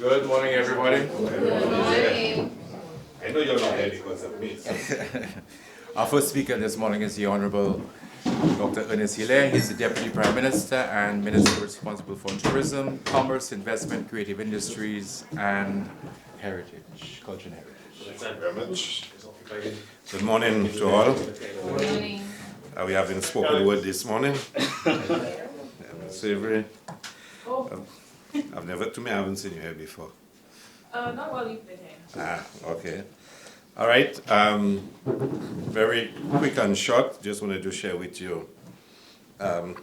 Good morning, everybody. Good morning. I know you're not here because of me. Our first speaker this morning is the Honorable Dr. Ernest Hilaire. He's the Deputy Prime Minister and Minister responsible for tourism, commerce, investment, creative industries, and heritage, culture and heritage. Thank you very much. Good morning to all. Good morning. We haven't spoken word this morning. Savory. I haven't seen you here before. Not while you've been here. Okay. All right. Very quick and short. Just wanted to share with you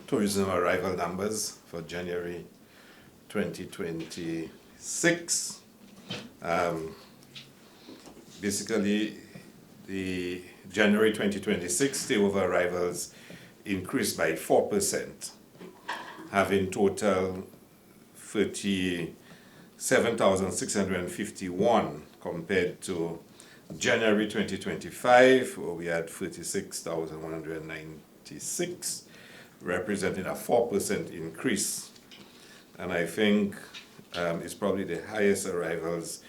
tourism arrival numbers for January 2026. Basically, the January 2026 stay-over arrivals increased by 4%, having total 37,651 compared to January 2025, where we had 36,196, representing a 4% increase. And I think it's probably the highest arrivals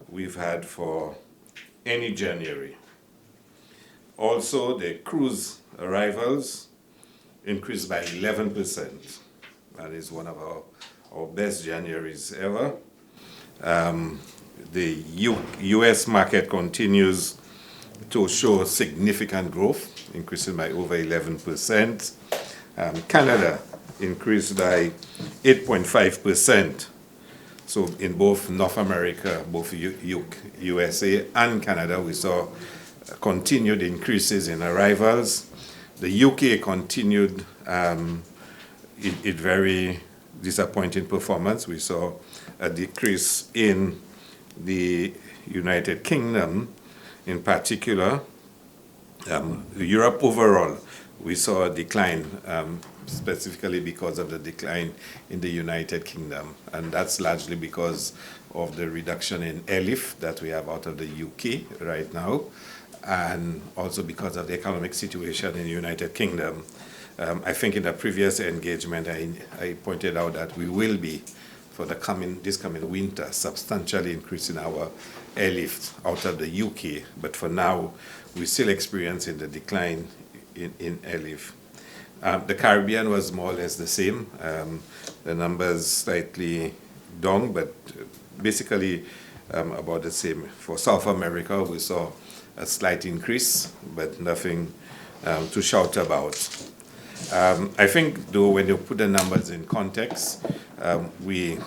we've had for any January. Also, the cruise arrivals increased by 11%. That is one of our best Januaries ever. The U.S. market continues to show significant growth, increasing by over 11%. Canada increased by 8.5%. So in both North America, both USA and Canada, we saw continued increases in arrivals. The UK continued it very disappointing performance. We saw a decrease in the United Kingdom in particular. Europe overall, we saw a decline, specifically because of the decline in the United Kingdom. And that's largely because of the reduction in airlift that we have out of the UK right now, and also because of the economic situation in the United Kingdom. I think in the previous engagement, I pointed out that we will be, for this coming winter, substantially increasing our airlift out of the UK. But for now, we're still experiencing the decline in airlift. The Caribbean was more or less the same. The numbers slightly down, but basically about the same. For South America, we saw a slight increase, but nothing to shout about. I think, though, when you put the numbers in context, we're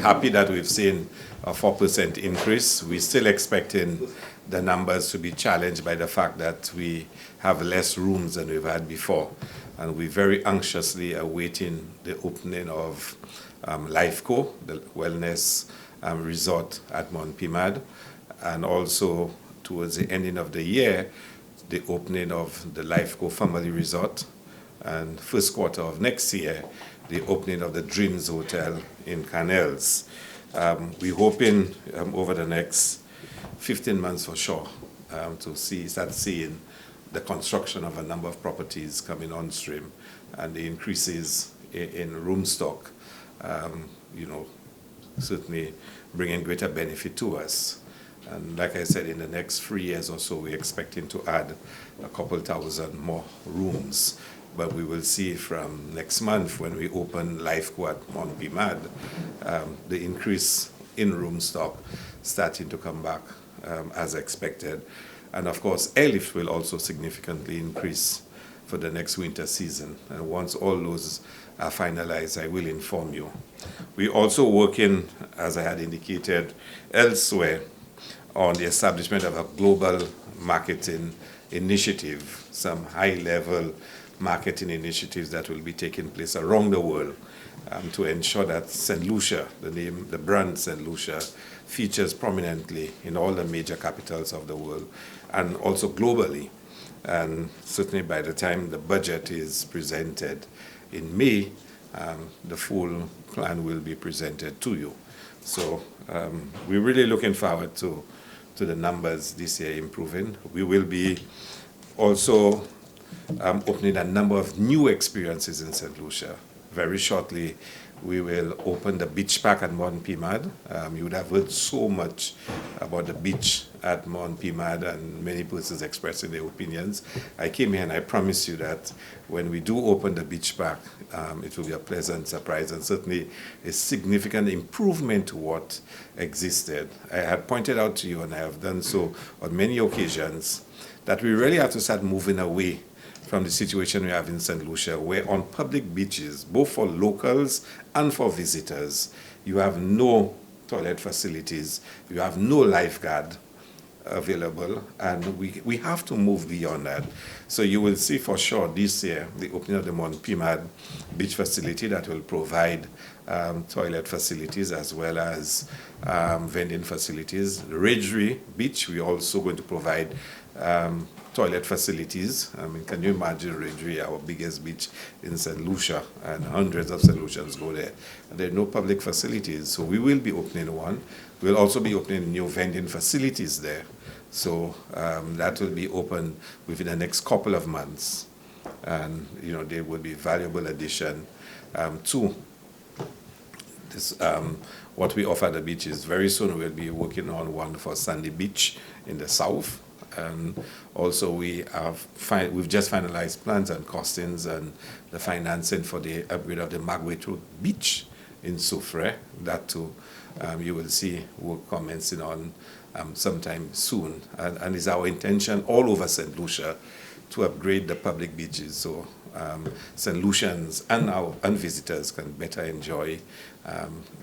happy that we've seen a 4% increase. We're still expecting the numbers to be challenged by the fact that we have less rooms than we've had before. And we're very anxiously awaiting the opening of Lifeco, the wellness resort at Mount Pimad, and also towards the ending of the year, the opening of the Lifeco Family Resort, and first quarter of next year, the opening of the Dreams Hotel in Canals. We're hoping over the next 15 months for sure to start seeing the construction of a number of properties coming on stream and the increases in room stock, certainly bringing greater benefit to us. And like I said, in the next 3 years or so, we're expecting to add a couple thousand more rooms. But we will see from next month when we open Lifeco at Mount Pimad, the increase in room stock starting to come back as expected. And of course, airlift will also significantly increase for the next winter season. And once all those are finalized, I will inform you. We're also working, as I had indicated elsewhere, on the establishment of a global marketing initiative, some high-level marketing initiatives that will be taking place around the world to ensure that St. Lucia, the brand St. Lucia, features prominently in all the major capitals of the world and also globally. And certainly by the time the budget is presented in May, the full plan will be presented to you. So we're really looking forward to the numbers this year improving. We will be also opening a number of new experiences in St. Lucia. Very shortly, we will open the beach park at Mount Pimad. You would have heard so much about the beach at Mount Pimad and many persons expressing their opinions. I came here and I promise you that when we do open the beach park, it will be a pleasant surprise and certainly a significant improvement to what existed. I had pointed out to you, and I have done so on many occasions, that we really have to start moving away from the situation we have in St. Lucia, where on public beaches, both for locals and for visitors, you have no toilet facilities, you have no lifeguard available, and we have to move beyond that. So you will see for sure this year the opening of the Mount Pimad beach facility that will provide toilet facilities as well as vending facilities. The Ridgely Beach, we're also going to provide toilet facilities. I mean, can you imagine Ridgely, our biggest beach in St. Lucia, and hundreds of St. Lucians go there. And there are no public facilities, so we will be opening one. We'll also be opening new vending facilities there. So that will be open within the next couple of months. And, you know, they will be valuable addition to this, what we offer at the beaches. Very soon we'll be working on one for Sandy Beach in the south. And also we've just finalized plans and costings and the financing for the upgrade of the Magwetu Beach in Soufre. That too, you will see work commencing on sometime soon. And it's our intention all over St. Lucia to upgrade the public beaches so St. Lucians and visitors can better enjoy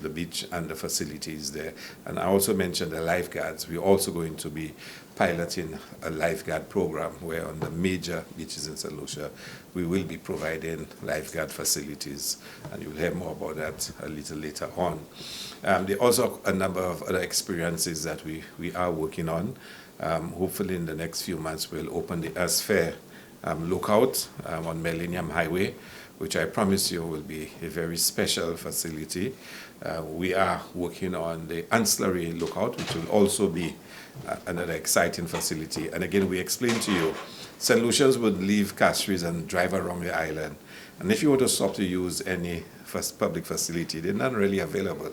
the beach and the facilities there. And I also mentioned the lifeguards. We're also going to be piloting a lifeguard program where on the major beaches in St. Lucia, we will be providing lifeguard facilities, and you'll hear more about that a little later on. There are also a number of other experiences that we are working on. Hopefully in the next few months, we'll open the Asfair lookout on Millennium Highway, which I promise you will be a very special facility. We are working on the ancillary lookout, which will also be another exciting facility. And again, we explained to you, St. Lucians would leave Castries and drive around the island. And if you were to stop to use any public facility, they're not really available.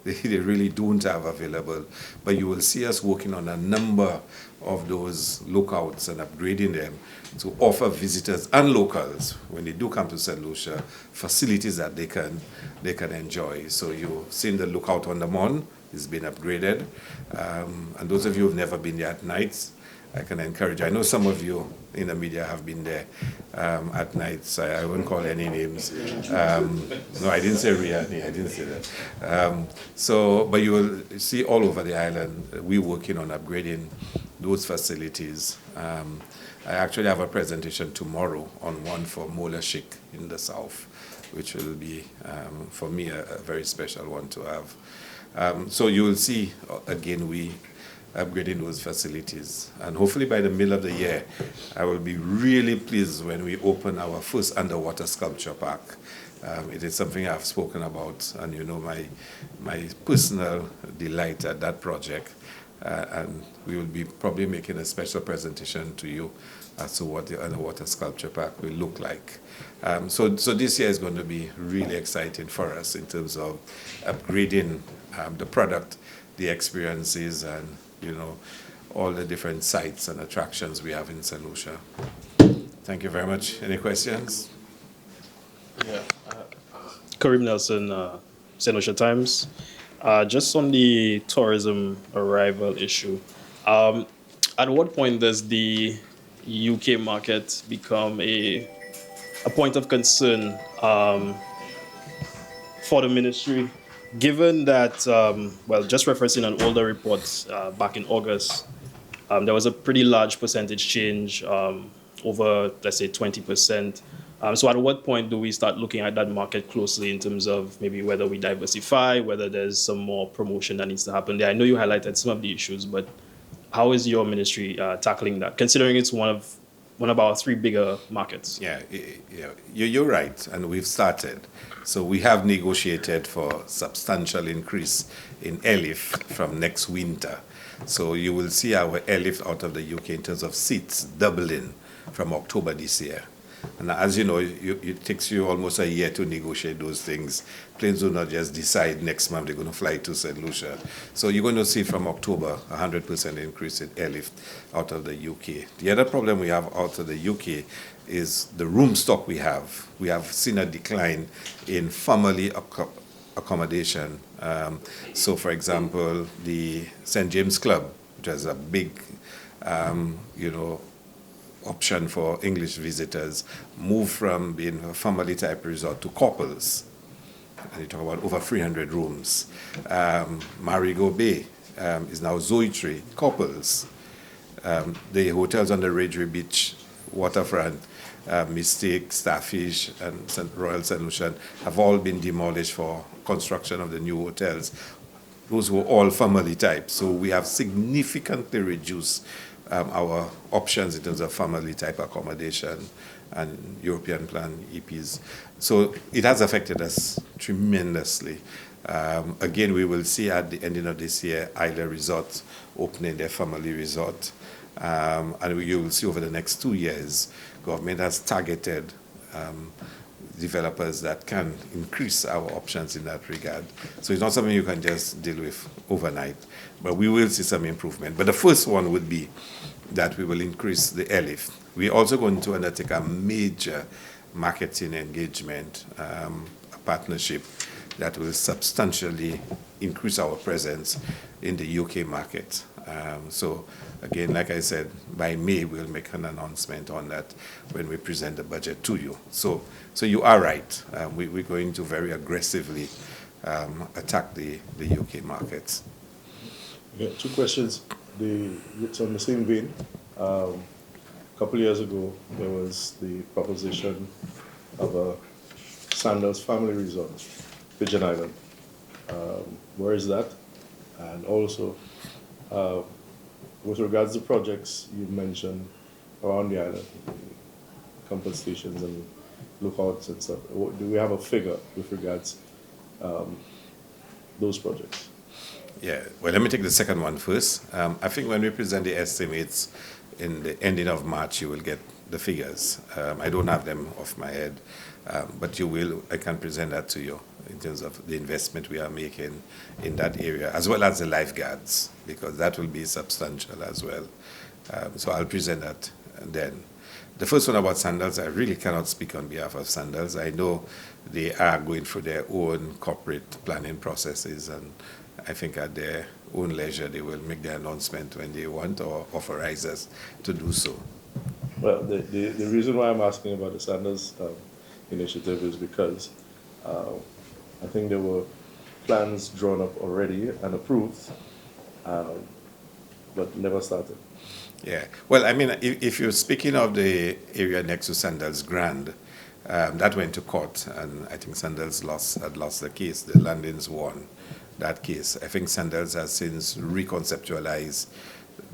They really don't have available. But you will see us working on a number of those lookouts and upgrading them to offer visitors and locals, when they do come to St. Lucia, facilities that they can enjoy. So you've seen the lookout on the Mon, it's been upgraded. And those of you who've never been there at nights, I can encourage. I know some of you in the media have been there at night, so I won't call any names. No, I didn't say Riani, I didn't say that. But you will see all over the island, we're working on upgrading those facilities. I actually have a presentation tomorrow on one for Mola Chic in the south, which will be, for me, a very special one to have. So you will see, again, we upgrading those facilities. And hopefully by the middle of the year, I will be really pleased when we open our first underwater sculpture park. It is something I've spoken about, and you know my personal delight at that project. And we will be probably making a special presentation to you as to what the underwater sculpture park will look like. So this year is going to be really exciting for us in terms of upgrading the product, the experiences, and you know, all the different sites and attractions we have in St. Lucia. Thank you very much. Any questions? Yeah. Karim Nelson, St. Lucia Times. Just on the tourism arrival issue, at what point does the UK market become a point of concern for the ministry? Given that, well, just referencing an older report back in August, there was a pretty large percentage change over, let's say, 20%. So at what point do we start looking at that market closely in terms of maybe whether we diversify, whether there's some more promotion that needs to happen there? I know you highlighted some of the issues, but how is your ministry tackling that, considering it's one of our three bigger markets? Yeah, you're right, and we've started. So we have negotiated for substantial increase in airlift from next winter. So you will see our airlift out of the UK in terms of seats doubling from October this year. And as you know, it takes you almost a year to negotiate those things. Planes do not just decide next month they're going to fly to St. Lucia. So you're going to see from October 100% increase in airlift out of the UK. The other problem we have out of the UK is the room stock we have. We have seen a decline in family accommodation. So, for example, the St. James Club, which is a big, option for English visitors, moved from being a family type resort to couples. And you talk about over 300 rooms. Marigot Bay is now Zoe couples. The hotels on the Ridgeway Beach waterfront, Mystic, Starfish, and Royal St. Lucian have all been demolished for construction of the new hotels. Those were all family type. So we have significantly reduced our options in terms of family type accommodation and European plan EPs. So it has affected us tremendously. Again, we will see at the ending of this year Isla Resort opening their family resort. And you will see over the next 2 years, government has targeted developers that can increase our options in that regard. So it's not something you can just deal with overnight, but we will see some improvement. But the first one would be that we will increase the airlift. We're also going to undertake a major marketing engagement, a partnership that will substantially increase our presence in the UK market. So again, like I said, by May we'll make an announcement on that when we present the budget to you. So you are right. We're going to very aggressively attack the UK markets. Yeah, two questions. It's on the same vein. A couple of years ago, there was the proposition of a Sandals family resort, Pigeon Island. Where is that? And also, with regards to projects you mentioned around the island, compass stations and lookouts and stuff, do we have a figure with regards those projects? Yeah, well, let me take the second one first. I think when we present the estimates in the ending of March, you will get the figures. I don't have them off my head, but I can present that to you in terms of the investment we are making in that area, as well as the lifeguards, because that will be substantial as well. So I'll present that then. The first one about Sandals, I really cannot speak on behalf of Sandals. I know they are going through their own corporate planning processes, and I think at their own leisure they will make their announcement when they want or authorize us to do so. Well, the reason why I'm asking about the Sandals initiative is because I think there were plans drawn up already and approved, but never started. Yeah. Well, I mean, if you're speaking of the area next to Sandals Grand, that went to court, and I think Sandals had lost the case. The Landings won that case. I think Sandals has since reconceptualized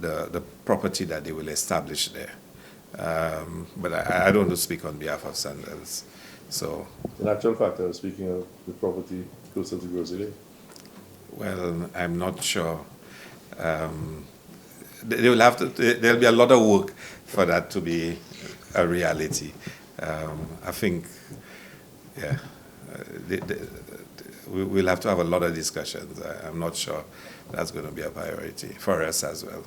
the property that they will establish there. But I don't want to speak on behalf of Sandals. So, in actual fact, I was speaking of the property closer to Grocery. Well, I'm not sure. There'll be a lot of work for that to be a reality. I think, yeah, we'll have to have a lot of discussions. I'm not sure that's going to be a priority for us as well.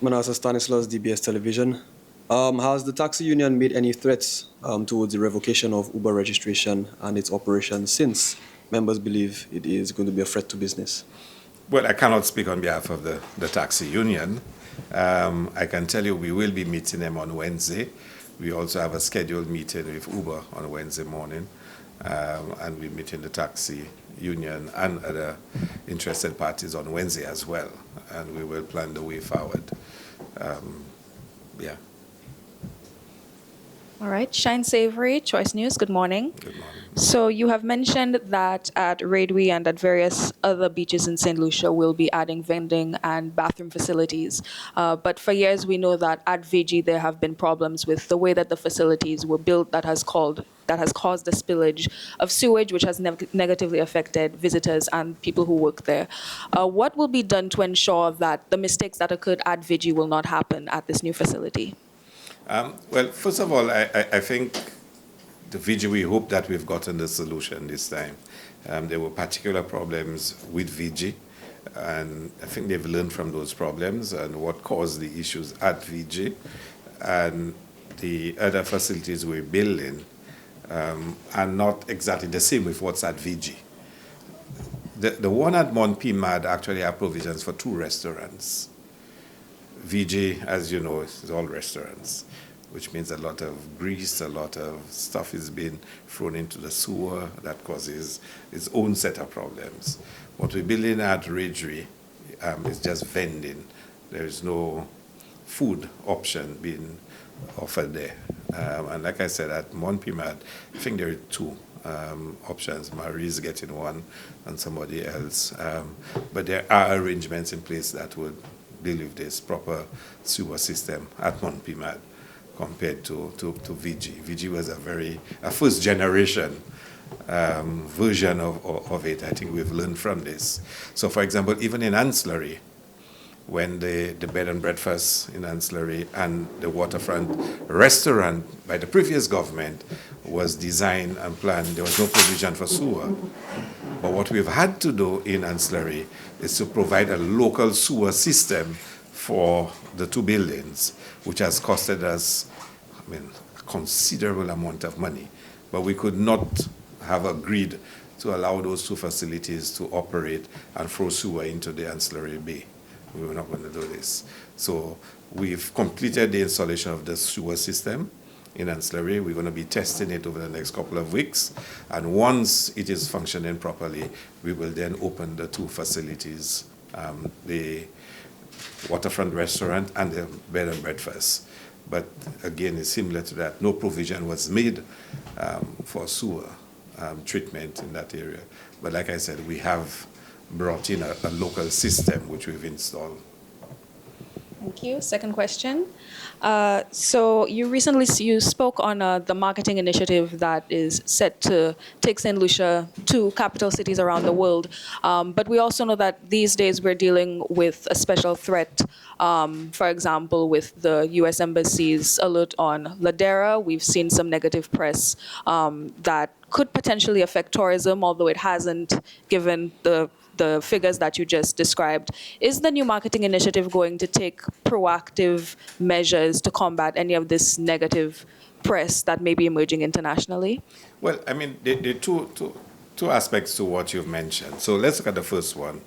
Manasa Stanislaus, DBS Television. Has the taxi union made any threats towards the revocation of Uber registration and its operation, since members believe it is going to be a threat to business? Well, I cannot speak on behalf of the taxi union. I can tell you we will be meeting them on Wednesday. We also have a scheduled meeting with Uber on Wednesday morning, and we're meeting the taxi union and other interested parties on Wednesday as well, and we will plan the way forward. Yeah. All right, Shine Savory, Choice News, good morning. Good morning. So you have mentioned that at Radwe and at various other beaches in St. Lucia we'll be adding vending and bathroom facilities. But for years we know that at VG there have been problems with the way that the facilities were built that has caused the spillage of sewage, which has negatively affected visitors and people who work there. What will be done to ensure that the mistakes that occurred at VG will not happen at this new facility? Well, first of all, I think the VG, we hope that we've gotten the solution this time. There were particular problems with VG, and I think they've learned from those problems and what caused the issues at VG. And the other facilities we're building are not exactly the same with what's at VG. The one at Mont Pimad actually have provisions for 2 restaurants. VG, as you know, is all restaurants, which means a lot of grease, a lot of stuff is being thrown into the sewer that causes its own set of problems. What we're building at Ridgeway is just vending. There is no food option being offered there. And like I said, at Mont Pimad, I think there are 2 options. Marie's getting one and somebody else. But there are arrangements in place that would deal with this proper sewer system at Mont Pimad compared to VG. VG was a first generation version of it. I think we've learned from this. So for example, even in Ancillary, when the bed and breakfast in Ancillary and the waterfront restaurant by the previous government was designed and planned, there was no provision for sewer. But what we've had to do in Ancillary is to provide a local sewer system for the 2 buildings, which has costed us, a considerable amount of money. But we could not have agreed to allow those 2 facilities to operate and throw sewer into the Ancillary Bay. We were not going to do this. So we've completed the installation of the sewer system in Ancillary. We're going to be testing it over the next couple of weeks. And once it is functioning properly, we will then open the 2 facilities, the waterfront restaurant and the bed and breakfast. But again, it's similar to that. No provision was made for sewer treatment in that area. But like I said, we have brought in a local system which we've installed. Thank you. Second question. So you spoke on the marketing initiative that is set to take St. Lucia to capital cities around the world. But we also know that these days we're dealing with a special threat. For example, with the U.S. Embassy's alert on Ladera, we've seen some negative press that could potentially affect tourism, although it hasn't, given the figures that you just described. Is the new marketing initiative going to take proactive measures to combat any of this negative press that may be emerging internationally? Well, there are two aspects to what you've mentioned. So let's look at the first one.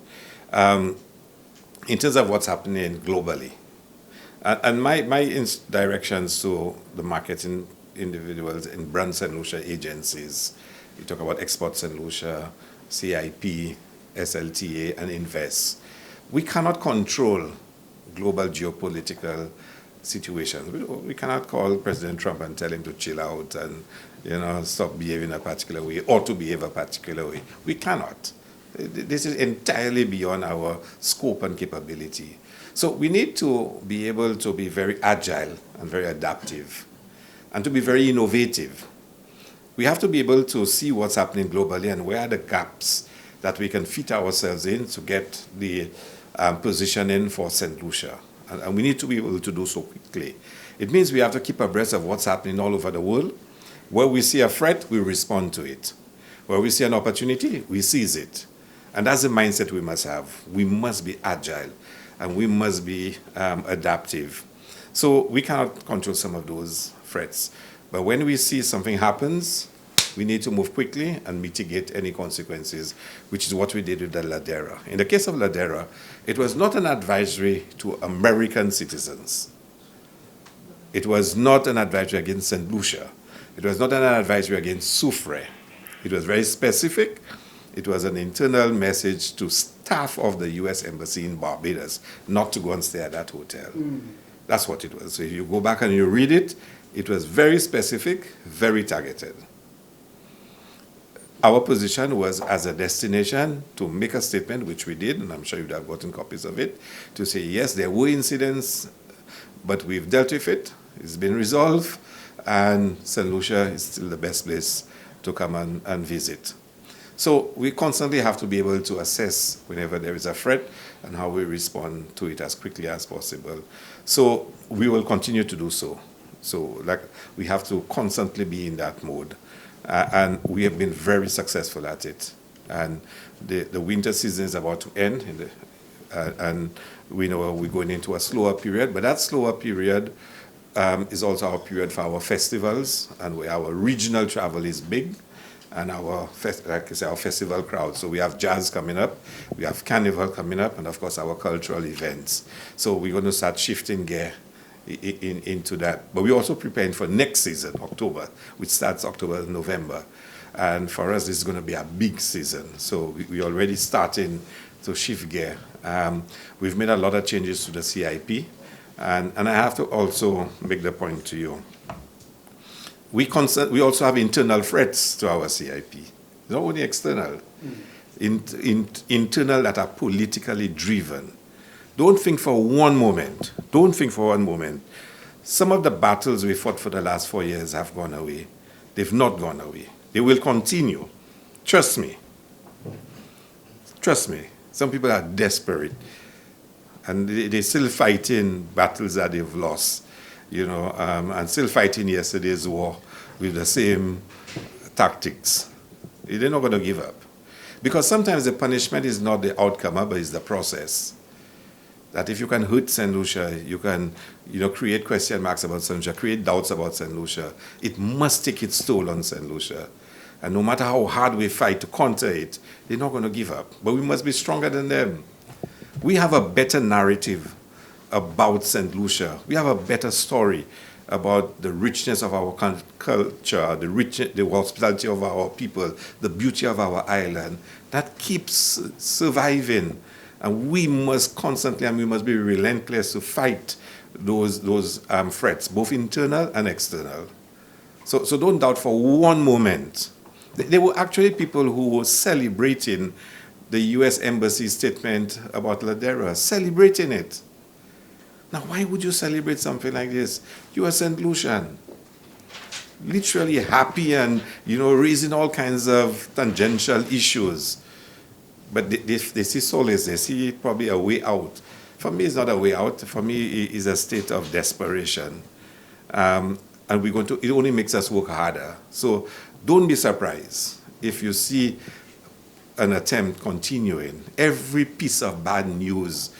In terms of what's happening globally, and my directions to the marketing individuals in Brand St. Lucia agencies, you talk about Export St. Lucia, CIP, SLTA, and Invest. We cannot control global geopolitical situations. We cannot call President Trump and tell him to chill out and stop behaving a particular way or to behave a particular way. We cannot. This is entirely beyond our scope and capability. So we need to be able to be very agile and very adaptive and to be very innovative. We have to be able to see what's happening globally and where are the gaps that we can fit ourselves in to get the positioning for St. Lucia. And we need to be able to do so quickly. It means we have to keep abreast of what's happening all over the world. Where we see a threat, we respond to it. Where we see an opportunity, we seize it. And that's the mindset we must have. We must be agile and we must be adaptive. So we cannot control some of those threats. But when we see something happens, we need to move quickly and mitigate any consequences, which is what we did with the Ladera. In the case of Ladera, it was not an advisory to American citizens. It was not an advisory against St. Lucia. It was not an advisory against Soufrière. It was very specific. It was an internal message to staff of the U.S. Embassy in Barbados not to go and stay at that hotel. That's what it was. So if you go back and you read it, it was very specific, very targeted. Our position was as a destination to make a statement, which we did, and I'm sure you'd have gotten copies of it, to say, yes, there were incidents, but we've dealt with it, it's been resolved, and St. Lucia is still the best place to come and visit. So we constantly have to be able to assess whenever there is a threat and how we respond to it as quickly as possible. So we will continue to do so. So like we have to constantly be in that mode. And we have been very successful at it. And the winter season is about to end, and we know we're going into a slower period, but that slower period is also our period for our festivals, and where our regional travel is big, and our festival crowd. So we have jazz coming up, we have carnival coming up, and of course our cultural events. So we're going to start shifting gear into that. But we're also preparing for next season, October, which starts October, November. And for us, this is going to be a big season. So we're already starting to shift gear. We've made a lot of changes to the CIP. And I have to also make the point to you. We also have internal threats to our CIP, not only external. Internal that are politically driven. Don't think for one moment, some of the battles we fought for the last 4 years have gone away. They've not gone away. They will continue. Trust me. Trust me. Some people are desperate. And they're still fighting battles that they've lost, and still fighting yesterday's war with the same tactics. They're not going to give up. Because sometimes the punishment is not the outcome, but it's the process. That if you can hurt St. Lucia, you can, create question marks about St. Lucia, create doubts about St. Lucia. It must take its toll on St. Lucia. And no matter how hard we fight to counter it, they're not going to give up. But we must be stronger than them. We have a better narrative about St. Lucia. We have a better story about the richness of our culture, the hospitality of our people, the beauty of our island. That keeps surviving. And we must constantly, and we must be relentless to fight those threats, both internal and external. So don't doubt for one moment. There were actually people who were celebrating the U.S. Embassy statement about Ladera, celebrating it. Now, why would you celebrate something like this? You are St. Lucian, literally happy and, raising all kinds of tangential issues. But they see solace, they see probably a way out. For me, it's not a way out. For me, it's a state of desperation. And it only makes us work harder. So don't be surprised if you see an attempt continuing. Every piece of bad news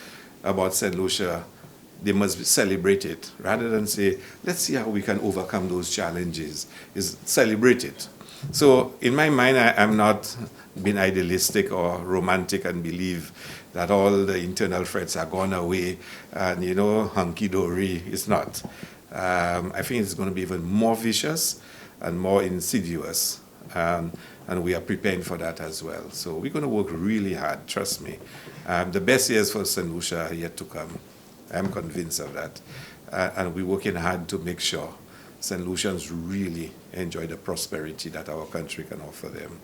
about St. Lucia, they must celebrate it. Rather than say, let's see how we can overcome those challenges, is celebrate it. So in my mind, I'm not being idealistic or romantic and believe that all the internal threats are gone away and, hunky-dory. It's not. I think it's going to be even more vicious and more insidious. And we are preparing for that as well. So we're going to work really hard, trust me. The best years for St. Lucia are yet to come. I'm convinced of that. And we're working hard to make sure St. Lucians really enjoy the prosperity that our country can offer them.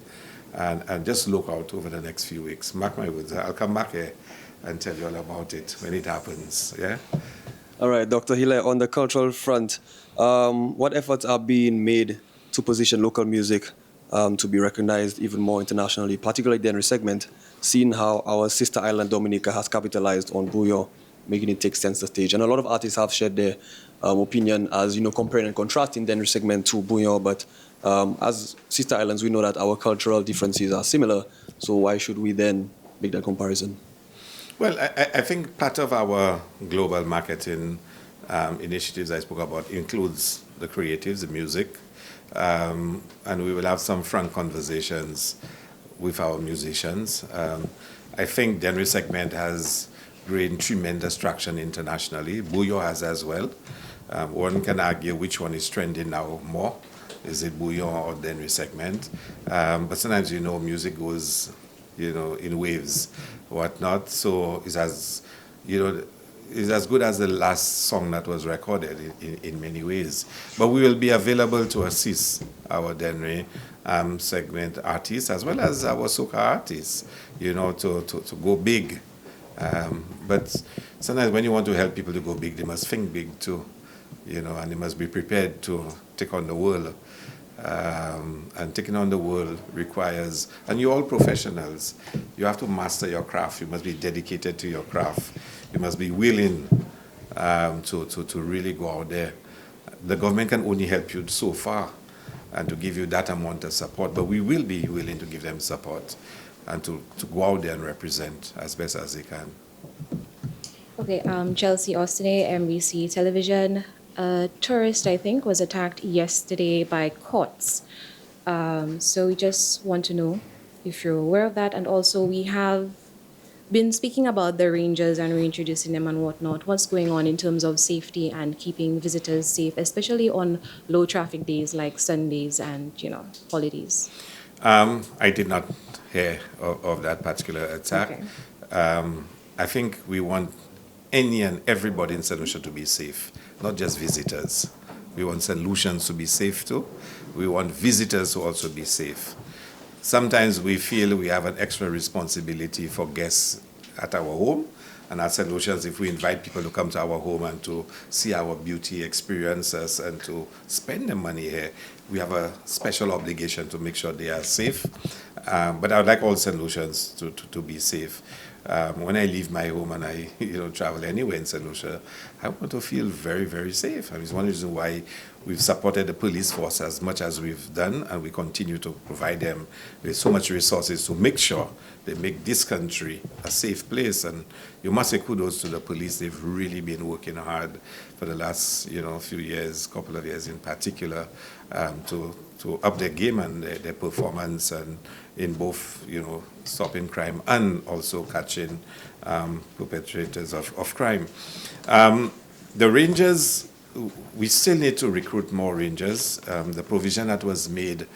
And just look out over the next few weeks. Mark my words, I'll come back here and tell you all about it when it happens, yeah? All right, Dr. Hilaire, on the cultural front, what efforts are being made to position local music to be recognized even more internationally, particularly the Henry segment, seeing how our sister island Dominica has capitalized on Bouillon, making it take center stage. And a lot of artists have shared their opinion as, comparing and contrasting the Henry segment to Bouillon, but as sister islands, we know that our cultural differences are similar, so why should we then make that comparison? Well, I think part of our global marketing initiatives I spoke about includes the creatives, the music, and we will have some frank conversations with our musicians. I think the Henry segment has gained tremendous traction internationally. Bouillon has as well. One can argue which one is trending now more. Is it Bouillon or the Henry segment? But sometimes, music goes, in waves, whatnot. So it has, is as good as the last song that was recorded in many ways. But we will be available to assist our Denry segment artists as well as our soca artists, to go big. But sometimes when you want to help people to go big, they must think big too, and they must be prepared to take on the world. And taking on the world requires, and you're all professionals, you have to master your craft. You must be dedicated to your craft. You must be willing to really go out there. The government can only help you so far and to give you that amount of support, but we will be willing to give them support and to go out there and represent as best as they can. Okay, Chelsea Ostine, MBC Television. A tourist, I think, was attacked yesterday by courts. So we just want to know if you're aware of that. And also, we have been speaking about the rangers and reintroducing them and whatnot. What's going on in terms of safety and keeping visitors safe, especially on low traffic days like Sundays and, holidays? I did not hear of that particular attack. Okay. I think we want any and everybody in St. Lucia to be safe, not just visitors. We want St. Lucians to be safe too. We want visitors to also be safe. Sometimes we feel we have an extra responsibility for guests at our home. And as St. Lucians, if we invite people to come to our home and to see our beauty, experience us, and to spend the money here, we have a special obligation to make sure they are safe. But I would like all St. Lucians to be safe. When I leave my home and I travel anywhere in St. Lucia, I want to feel very, very safe. And it's one reason why we've supported the police force as much as we've done, and we continue to provide them with so much resources to make sure they make this country a safe place. And you must say kudos to the police. They've really been working hard for the last few years, couple of years in particular, to up their game and their performance and in both stopping crime and also catching perpetrators of crime. The rangers, we still need to recruit more rangers. The provision that was made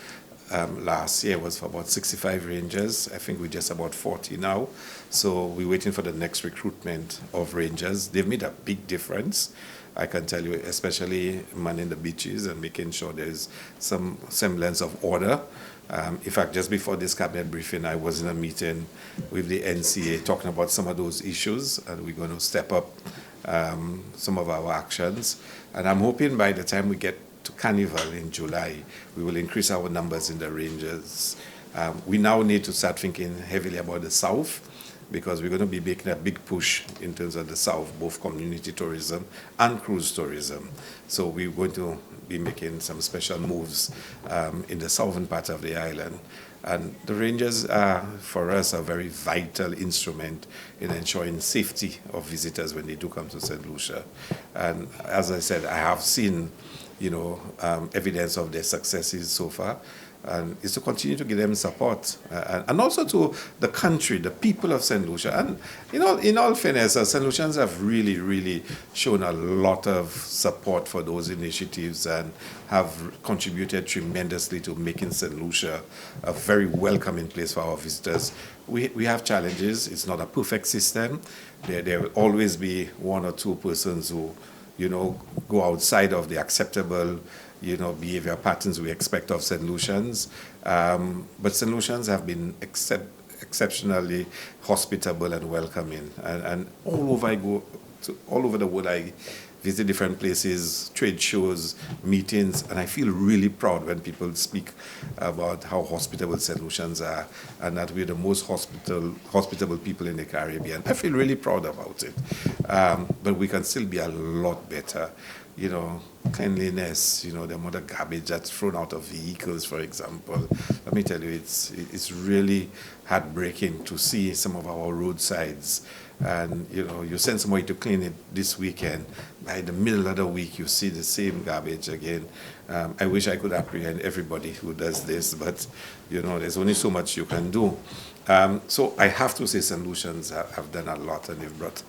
last year was for about 65 rangers. I think we're just about 40 now. So we're waiting for the next recruitment of rangers. They've made a big difference, I can tell you, especially manning the beaches and making sure there's some semblance of order. In fact, just before this cabinet briefing, I was in a meeting with the NCA talking about some of those issues, and we're going to step up some of our actions. And I'm hoping by the time we get to Carnival in July, we will increase our numbers in the Rangers. We now need to start thinking heavily about the South, because we're going to be making a big push in terms of the South, both community tourism and cruise tourism. So we're going to be making some special moves in the southern part of the island. And the Rangers are, for us, a very vital instrument in ensuring safety of visitors when they do come to St. Lucia. And as I said, I have seen, evidence of their successes so far. And is to continue to give them support, and also to the country, the people of St. Lucia. And in all fairness, St. Lucians have really, really shown a lot of support for those initiatives and have contributed tremendously to making St. Lucia a very welcoming place for our visitors. We have challenges. It's not a perfect system. There will always be one or two persons who, go outside of the acceptable behavior patterns we expect of St. Lucians. But St. Lucians have been exceptionally hospitable and welcoming. And all over the world, I visit different places, trade shows, meetings, and I feel really proud when people speak about how hospitable St. Lucians are and that we're the most hospitable people in the Caribbean. I feel really proud about it. But we can still be a lot better. Cleanliness, the amount of garbage that's thrown out of vehicles, for example. Let me tell you, it's really heartbreaking to see some of our roadsides. And, you send somebody to clean it this weekend. By the middle of the week, you see the same garbage again. I wish I could apprehend everybody who does this, but, there's only so much you can do. So I have to say St. Lucians have done a lot, and they've brought,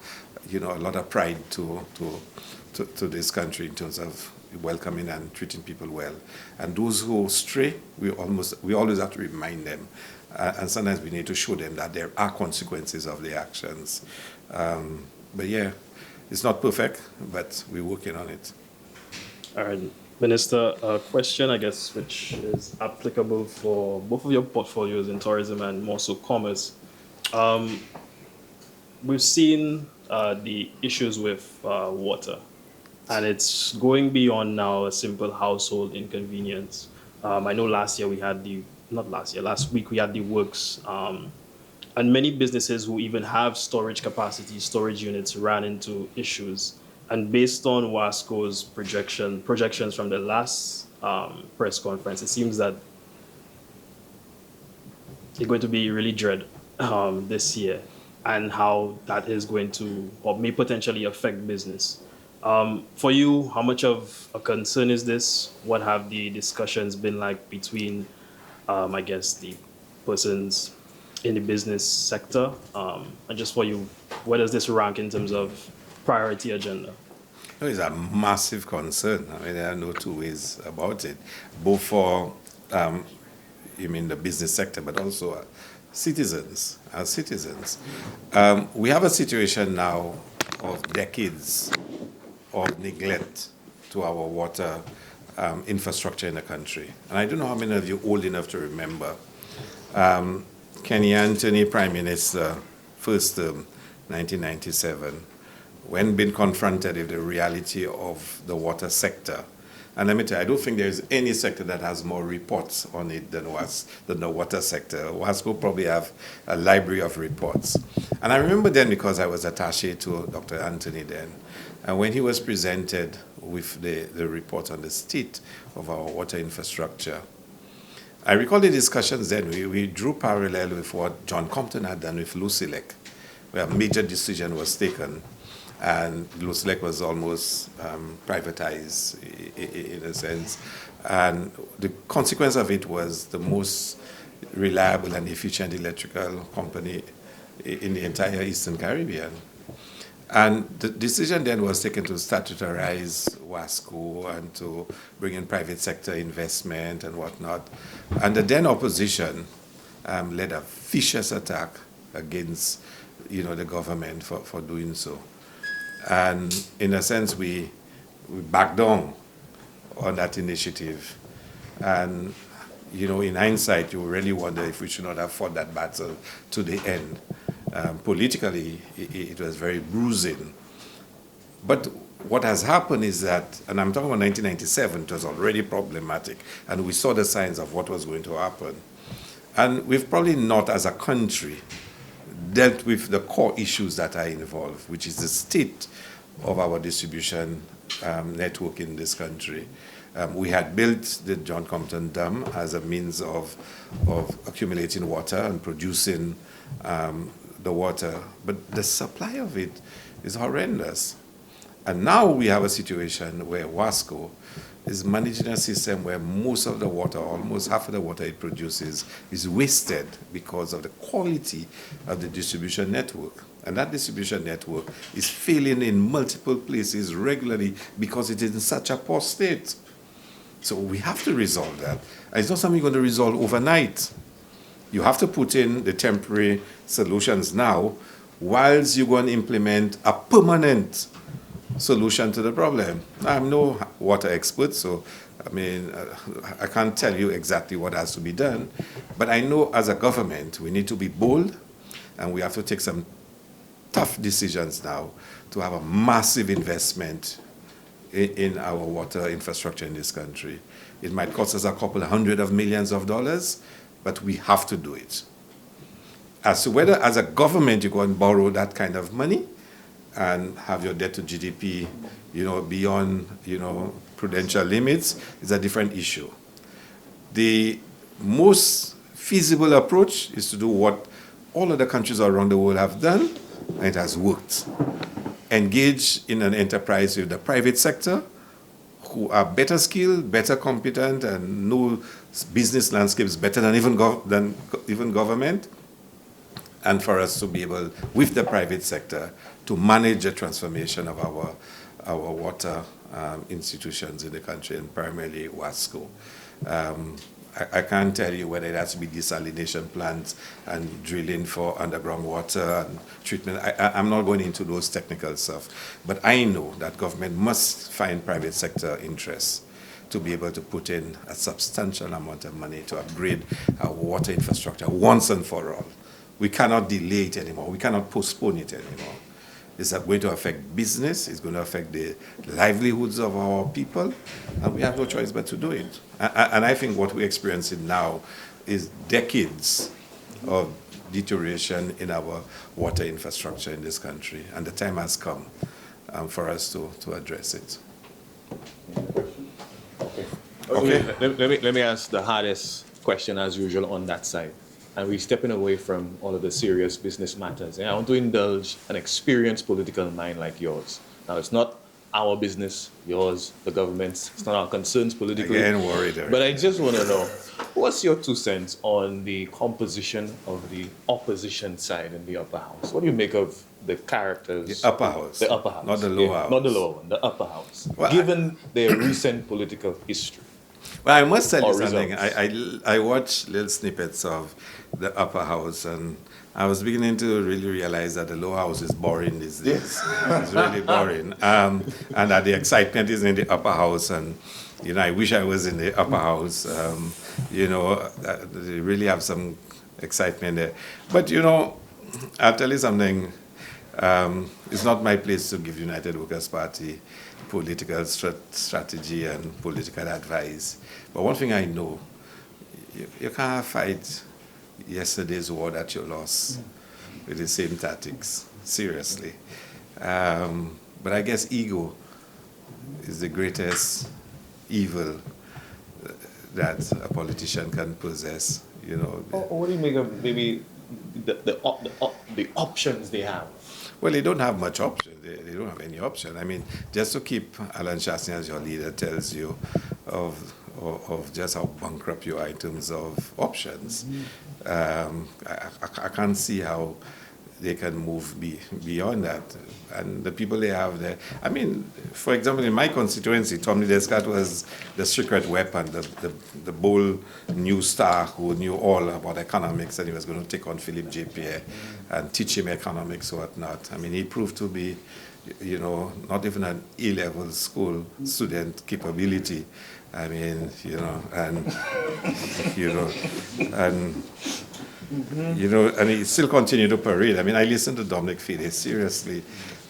a lot of pride to this country in terms of welcoming and treating people well. And those who stray, we always have to remind them. And sometimes we need to show them that there are consequences of their actions. But yeah, It's not perfect, but we're working on it. All right, Minister, a question, I guess, which is applicable for both of your portfolios in tourism and more so commerce. We've seen the issues with water, and it's going beyond now a simple household inconvenience. I know last year we had last week we had the works, and many businesses who even have storage capacity, storage units ran into issues. And based on WASCO's projections from the last press conference, it seems that it's going to be really dread this year, and how that is going to, or may potentially affect business. For you, how much of a concern is this? What have the discussions been like between, I guess, the persons in the business sector? And just for you, where does this rank in terms of priority agenda? It's a massive concern. I mean, there are no two ways about it, both for you mean the business sector, but also citizens, as citizens. We have a situation now of decades of neglect to our water infrastructure in the country. And I don't know how many of you are old enough to remember Kenny Anthony, Prime Minister, first term, 1997, when being confronted with the reality of the water sector. And let me tell you, I don't think there's any sector that has more reports on it than the water sector. WASCO probably have a library of reports. And I remember then, because I was attaché to Dr. Anthony then, and when he was presented with the report on the state of our water infrastructure, I recall the discussions then. We drew parallel with what John Compton had done with Lucia, where a major decision was taken, and Lucia was almost privatized in a sense. And the consequence of it was the most reliable and efficient electrical company in the entire Eastern Caribbean. And the decision then was taken to statutarize WASCO and to bring in private sector investment and whatnot. And the then opposition led a vicious attack against, the government for doing so. And in a sense, we backed down on that initiative. And, in hindsight, you really wonder if we should not have fought that battle to the end. Politically, it was very bruising. But what has happened is that, and I'm talking about 1997, it was already problematic, and we saw the signs of what was going to happen. And we've probably not, as a country, dealt with the core issues that are involved, which is the state of our distribution network in this country. We had built the John Compton Dam as a means of accumulating water and producing the water, but the supply of it is horrendous. And now we have a situation where WASCO is managing a system where most of the water, almost half of the water it produces, is wasted because of the quality of the distribution network. And that distribution network is failing in multiple places regularly because it is in such a poor state. So we have to resolve that. And it's not something you're going to resolve overnight. You have to put in the temporary solutions now, whilst you're going to implement a permanent solution to the problem. I'm no water expert, so I can't tell you exactly what has to be done, but I know as a government we need to be bold, and we have to take some tough decisions now to have a massive investment in our water infrastructure in this country. It might cost us a couple $100 million, but we have to do it. As to whether as a government you go and borrow that kind of money and have your debt to GDP, beyond, prudential limits, is a different issue. The most feasible approach is to do what all other countries around the world have done, and it has worked. Engage in an enterprise with the private sector, who are better skilled, better competent, and know business landscapes better than even government, and for us to be able, with the private sector, to manage the transformation of our water institutions in the country, and primarily WASCO. I can't tell you whether it has to be desalination plants and drilling for underground water and treatment. I'm not going into those technical stuff. But I know that government must find private sector interests to be able to put in a substantial amount of money to upgrade our water infrastructure once and for all. We cannot delay it anymore. We cannot postpone it anymore. It's going to affect business. It's going to affect the livelihoods of our people. And we have no choice but to do it. And I think what we're experiencing now is decades of deterioration in our water infrastructure in this country. And the time has come for us to address it. Okay. Let me ask the hardest question as usual on that side. And we're stepping away from all of the serious business matters. And I want to indulge an experienced political mind like yours. Now, it's not our business, yours, the government's. It's not our concerns politically. Again, worried. But I just want to know, what's your 2 cents on the composition of the opposition side in the upper house? What do you make of the characters? The upper house. The upper house. Not the lower house. Not the lower one, the upper house. Well, given their recent political history. Well, I must tell you Or something. results. I watched little snippets of the upper house, and I was beginning to really realize that the lower house is boring these days. It's really boring. And that the excitement is in the upper house, and, I wish I was in the upper house. They really have some excitement there. But, I'll tell you something. It's not my place to give United Workers' Party political strategy and political advice. But one thing I know, you can't fight yesterday's war that you lost with the same tactics, seriously. But I guess ego is the greatest evil that a politician can possess, What do you make of maybe the options they have? Well, they don't have much option. They don't have any option. I mean, just to keep Alan Chastain as your leader tells you of just how bankrupt you are in terms of options. I can't see how they can move beyond that. And the people they have there, I mean, for example, in my constituency, Tommy Descartes was the secret weapon, the bold new star who knew all about economics, and he was going to take on Philip J. Pierre and teach him economics or whatnot. I mean, he proved to be, not even an A-level school student capability. I mean, and he still continued to parade. I mean, I listened to Dominic Fide, seriously.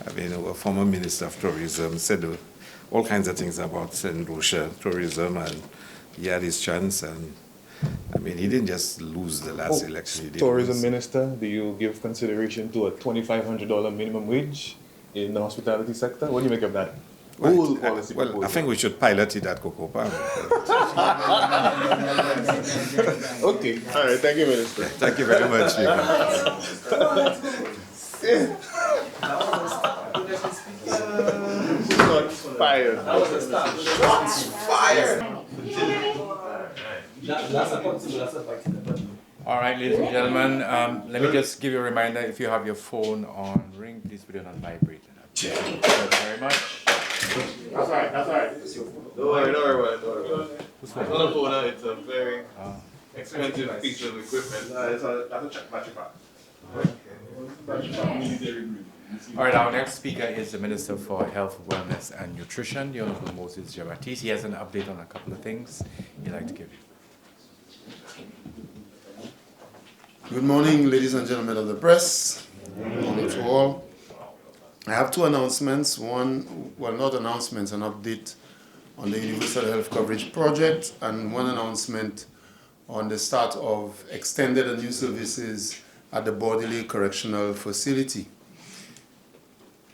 I mean, a former minister of tourism said all kinds of things about St. Lucia tourism, and he had his chance. And I mean, he didn't just lose the last election. He did Tourism lose. Minister, do you give consideration to a $2,500 minimum wage in the hospitality sector? What do you make of that? Whole policy Well, I proposal? think we should pilot it at Coco Palm. Okay, all right, thank you, Minister. Thank you very much, Stephen. Shots fired. All right, ladies and gentlemen, let me just give you a reminder, if you have your phone on ring, please put it on vibrate. Thank you very much. That's all right. Don't worry about it. It's not a phone, it's a very expensive piece of equipment. That's a check battery pack. All right, our next speaker is the Minister for Health, Wellness and Nutrition, the Honorable Moses Javatis. He has an update on a couple of things he'd like to give you. Good morning, ladies and gentlemen of the press. Good morning to all. I have two announcements. One, well, not announcements, an update on the Universal Health Coverage Project, and one announcement on the start of extended and new services at the Bordelais Correctional Facility.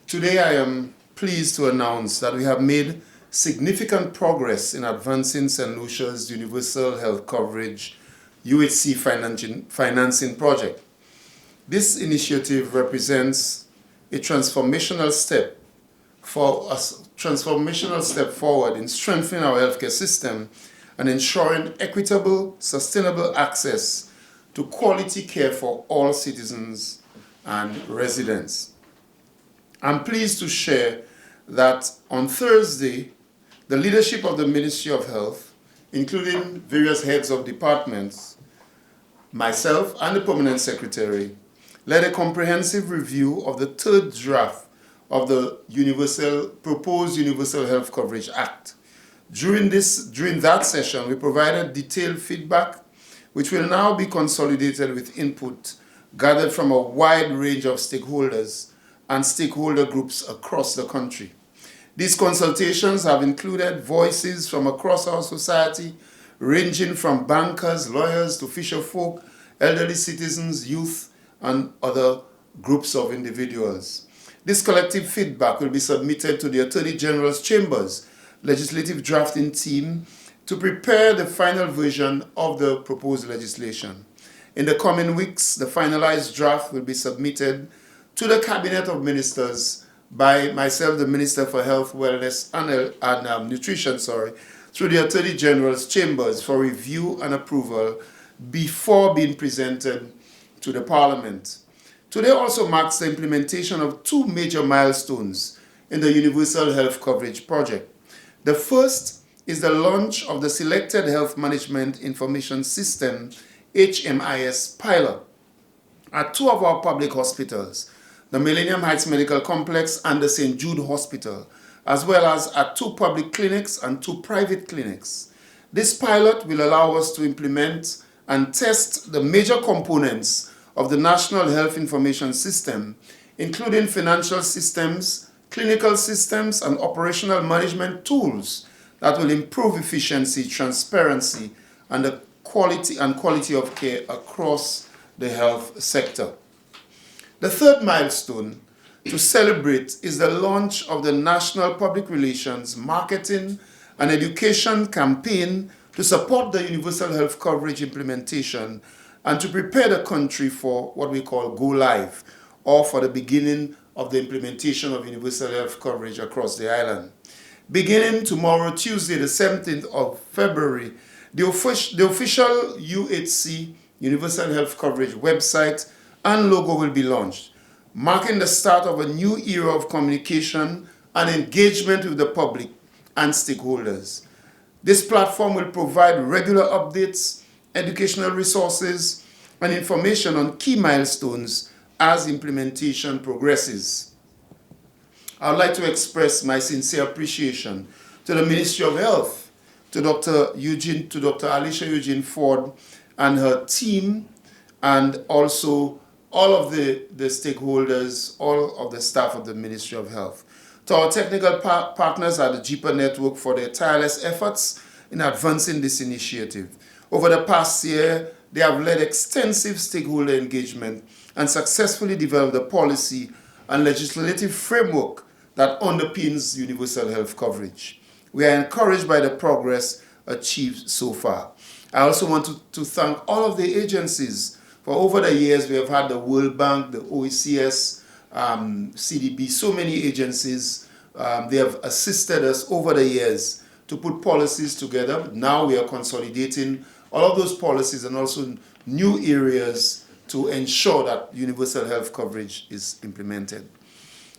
Today I am pleased to announce that we have made significant progress in advancing St. Lucia's Universal Health Coverage UHC financing project. This initiative represents a transformational step forward in strengthening our healthcare system and ensuring equitable, sustainable access to quality care for all citizens and residents. I'm pleased to share that on Thursday, the leadership of the Ministry of Health, including various heads of departments, myself and the permanent secretary, led a comprehensive review of the third draft of the proposed Universal Health Coverage Act. During that session, we provided detailed feedback, which will now be consolidated with input gathered from a wide range of stakeholders and stakeholder groups across the country. These consultations have included voices from across our society, ranging from bankers, lawyers to fisherfolk, elderly citizens, youth, and other groups of individuals. This collective feedback will be submitted to the Attorney General's Chambers legislative drafting team to prepare the final version of the proposed legislation. In the coming weeks, the finalized draft will be submitted to the Cabinet of Ministers by myself, the Minister for Health, Wellness and Nutrition, through the Attorney General's Chambers for review and approval before being presented to the Parliament. Today also marks the implementation of two major milestones in the Universal Health Coverage Project. The first is the launch of the Selected Health Management Information System, HMIS pilot, at two of our public hospitals, the Millennium Heights Medical Complex and the St. Jude Hospital, as well as at two public clinics and two private clinics. This pilot will allow us to implement and test the major components of the National Health Information System, including financial systems, clinical systems, and operational management tools that will improve efficiency, transparency, and the quality of care across the health sector. The third milestone to celebrate is the launch of the National Public Relations, Marketing, and Education campaign to support the Universal Health Coverage implementation and to prepare the country for what we call Go Live, or for the beginning of the implementation of Universal Health Coverage across the island. Beginning tomorrow, Tuesday, the 17th of February, the official UHC, Universal Health Coverage website and logo will be launched, marking the start of a new era of communication and engagement with the public and stakeholders. This platform will provide regular updates, educational resources, and information on key milestones as implementation progresses. I would like to express my sincere appreciation to the Ministry of Health, to Dr. Alicia Eugene Ford and her team, and also all of the stakeholders, all of the staff of the Ministry of Health. To our technical partners at the JIPA Network for their tireless efforts in advancing this initiative. Over the past year, they have led extensive stakeholder engagement and successfully developed a policy and legislative framework that underpins universal health coverage. We are encouraged by the progress achieved so far. I also want to thank all of the agencies. For over the years, we have had the World Bank, the OECS, CDB, so many agencies. They have assisted us over the years to put policies together. Now we are consolidating all of those policies and also new areas to ensure that universal health coverage is implemented.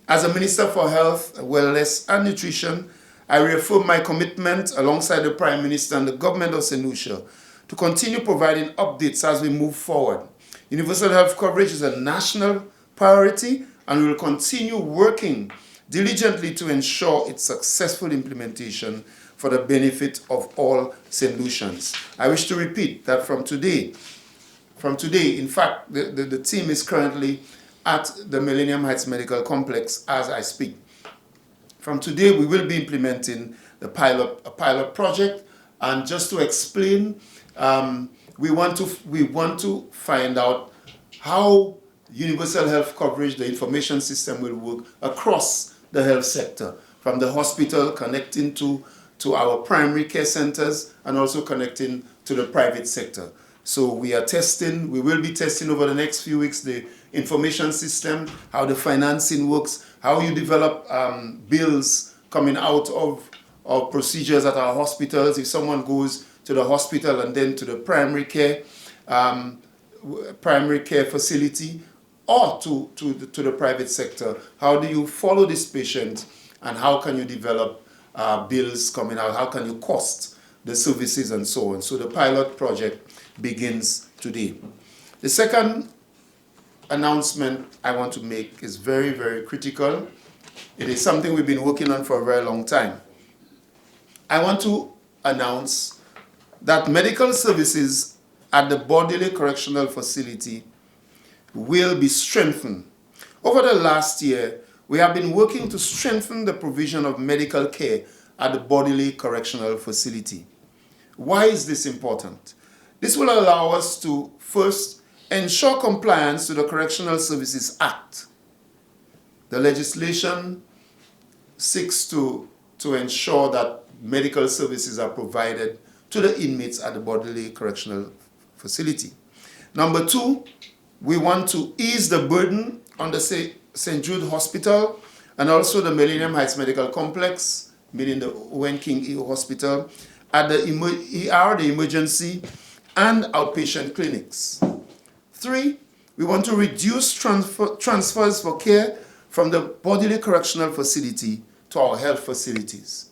As a Minister for Health, Wellness and Nutrition, I reaffirm my commitment alongside the Prime Minister and the government of St. Lucia to continue providing updates as we move forward. Universal health coverage is a national priority, and we will continue working diligently to ensure its successful implementation for the benefit of all St. Lucians. I wish to repeat that from today, in fact, the team is currently at the Millennium Heights Medical Complex as I speak. From today, we will be implementing a pilot project, and just to explain, we want to find out how universal health coverage, the information system, will work across the health sector, from the hospital connecting to our primary care centers and also connecting to the private sector. So we will be testing over the next few weeks the information system, how the financing works, how you develop bills coming out of procedures at our hospitals. If someone goes to the hospital and then to the primary care facility or to the private sector, how do you follow this patient and how can you develop bills coming out? How can you cost the services and so on. So the pilot project begins today. The second announcement I want to make is very, very critical. It is something we've been working on for a very long time. I want to announce that medical services at the Bodily Correctional Facility will be strengthened. Over the last year, we have been working to strengthen the provision of medical care at the Bodily Correctional Facility. Why is this important? This will allow us to first ensure compliance to the Correctional Services Act. The legislation seeks to ensure that medical services are provided to the inmates at the Bodily Correctional Facility. Number two, we want to ease the burden on the St. Jude Hospital and also the Millennium Heights Medical Complex, meaning the Owen King EO Hospital, at the ER, the emergency, and outpatient clinics. Three, we want to reduce transfers for care from the Bodily Correctional Facility to our health facilities.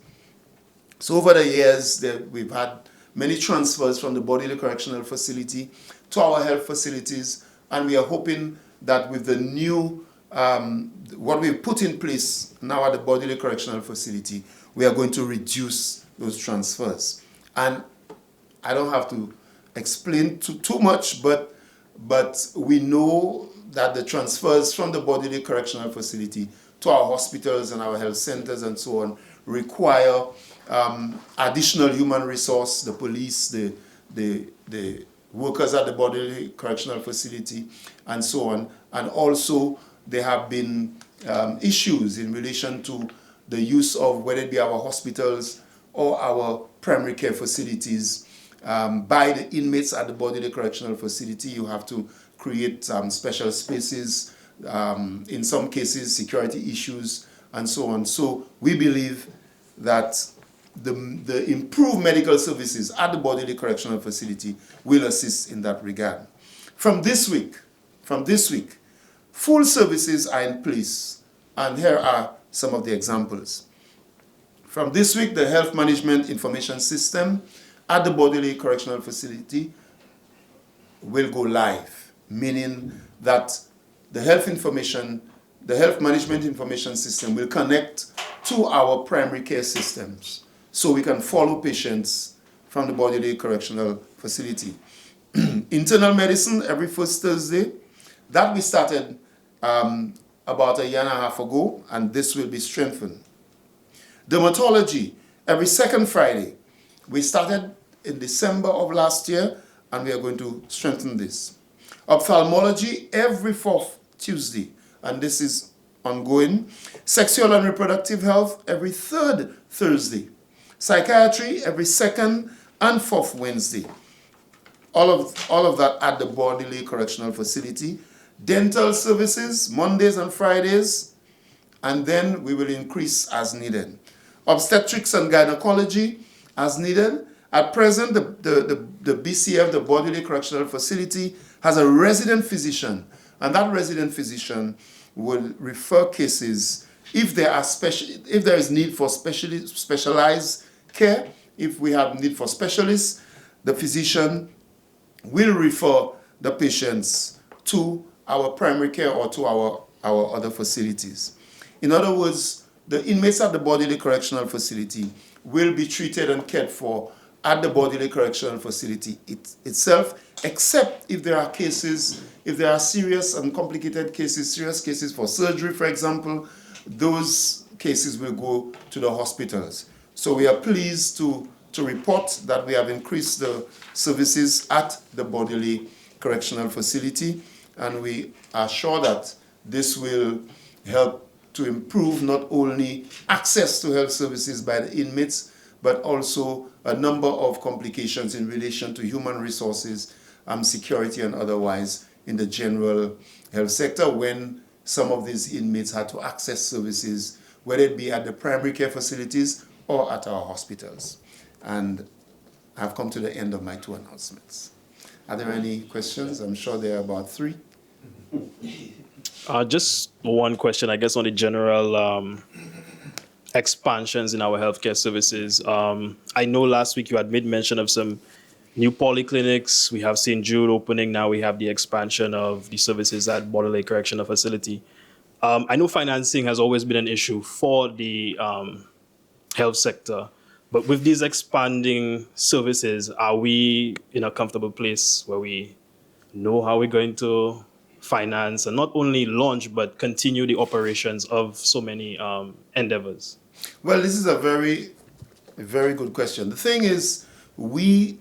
So over the years, we've had many transfers from the Bodily Correctional Facility to our health facilities, and we are hoping that with the new, what we've put in place now at the Bodily Correctional Facility, we are going to reduce those transfers. And I don't have to explain too much, but we know that the transfers from the Bodily Correctional Facility to our hospitals and our health centers and so on require additional human resource, the police, the workers at the Bodily Correctional Facility, and so on. And also, there have been issues in relation to the use of whether it be our hospitals or our primary care facilities by the inmates at the Bodily Correctional Facility. You have to create special spaces, in some cases security issues, and so on. So we believe that the improved medical services at the Bodily Correctional Facility will assist in that regard. From this week, full services are in place, and here are some of the examples. From this week, the Health Management Information System at the Bodily Correctional Facility will go live, meaning that the Health Management Information System will connect to our primary care systems so we can follow patients from the Bodily Correctional Facility. Internal medicine every first Thursday, that we started about a year and a half ago, and this will be strengthened. Dermatology every second Friday. We started in December of last year, and we are going to strengthen this. Ophthalmology every fourth Tuesday, and this is ongoing. Sexual and reproductive health every third Thursday. Psychiatry every second and fourth Wednesday. All of that at the Bodily Correctional Facility. Dental services Mondays and Fridays, and then we will increase as needed. Obstetrics and gynecology as needed. At present, the BCF, the Bodily Correctional Facility, has a resident physician, and that resident physician will refer cases if there is need for specialized care. If we have need for specialists, the physician will refer the patients to our primary care or to our other facilities. In other words, the inmates at the Bodily Correctional Facility will be treated and cared for at the Bodily Correctional Facility itself, except if there are cases, if there are serious and complicated cases, serious cases for surgery, for example, those cases will go to the hospitals. So we are pleased to report that we have increased the services at the Bodily Correctional Facility, and we are sure that this will help to improve not only access to health services by the inmates, but also a number of complications in relation to human resources, security and otherwise in the general health sector when some of these inmates had to access services, whether it be at the primary care facilities or at our hospitals. And I've come to the end of my two announcements. Are there any questions? I'm sure there are about 3. Just one question, I guess, on the general expansions in our healthcare services. I know last week you had made mention of some new polyclinics. We have St. Jude opening. Now we have the expansion of the services at Border Lake Correctional Facility. I know financing has always been an issue for the health sector, but with these expanding services, are we in a comfortable place where we know how we're going to finance and not only launch but continue the operations of so many endeavors? Well, this is a very good question. The thing is, we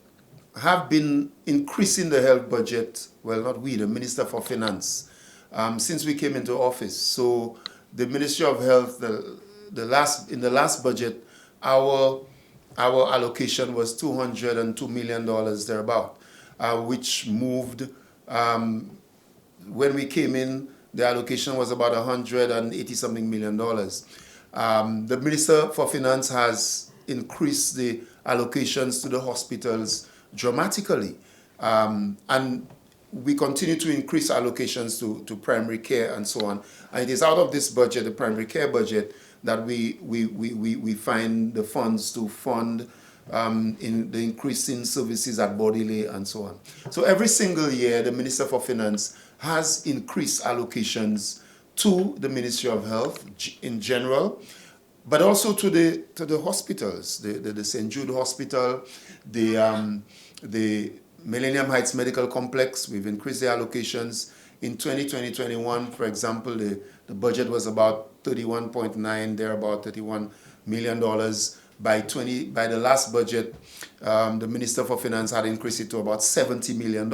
have been increasing the health budget, well, not we, the Minister for Finance, since we came into office. So the Ministry of Health, in the last budget, our allocation was $202 million thereabout, which moved, when we came in, the allocation was about $180-something million. The Minister for Finance has increased the allocations to the hospitals dramatically. And we continue to increase allocations to primary care and so on. And it is out of this budget, the primary care budget, that we find the funds to fund in the increasing services at Bodily and so on. So every single year, the Minister for Finance has increased allocations to the Ministry of Health in general, but also to the hospitals, the St. Jude Hospital, the Millennium Heights Medical Complex. We've increased the allocations. In 2020-21, for example, the budget was about 31.9, there about $31 million. By the last budget, the Minister for Finance had increased it to about $70 million.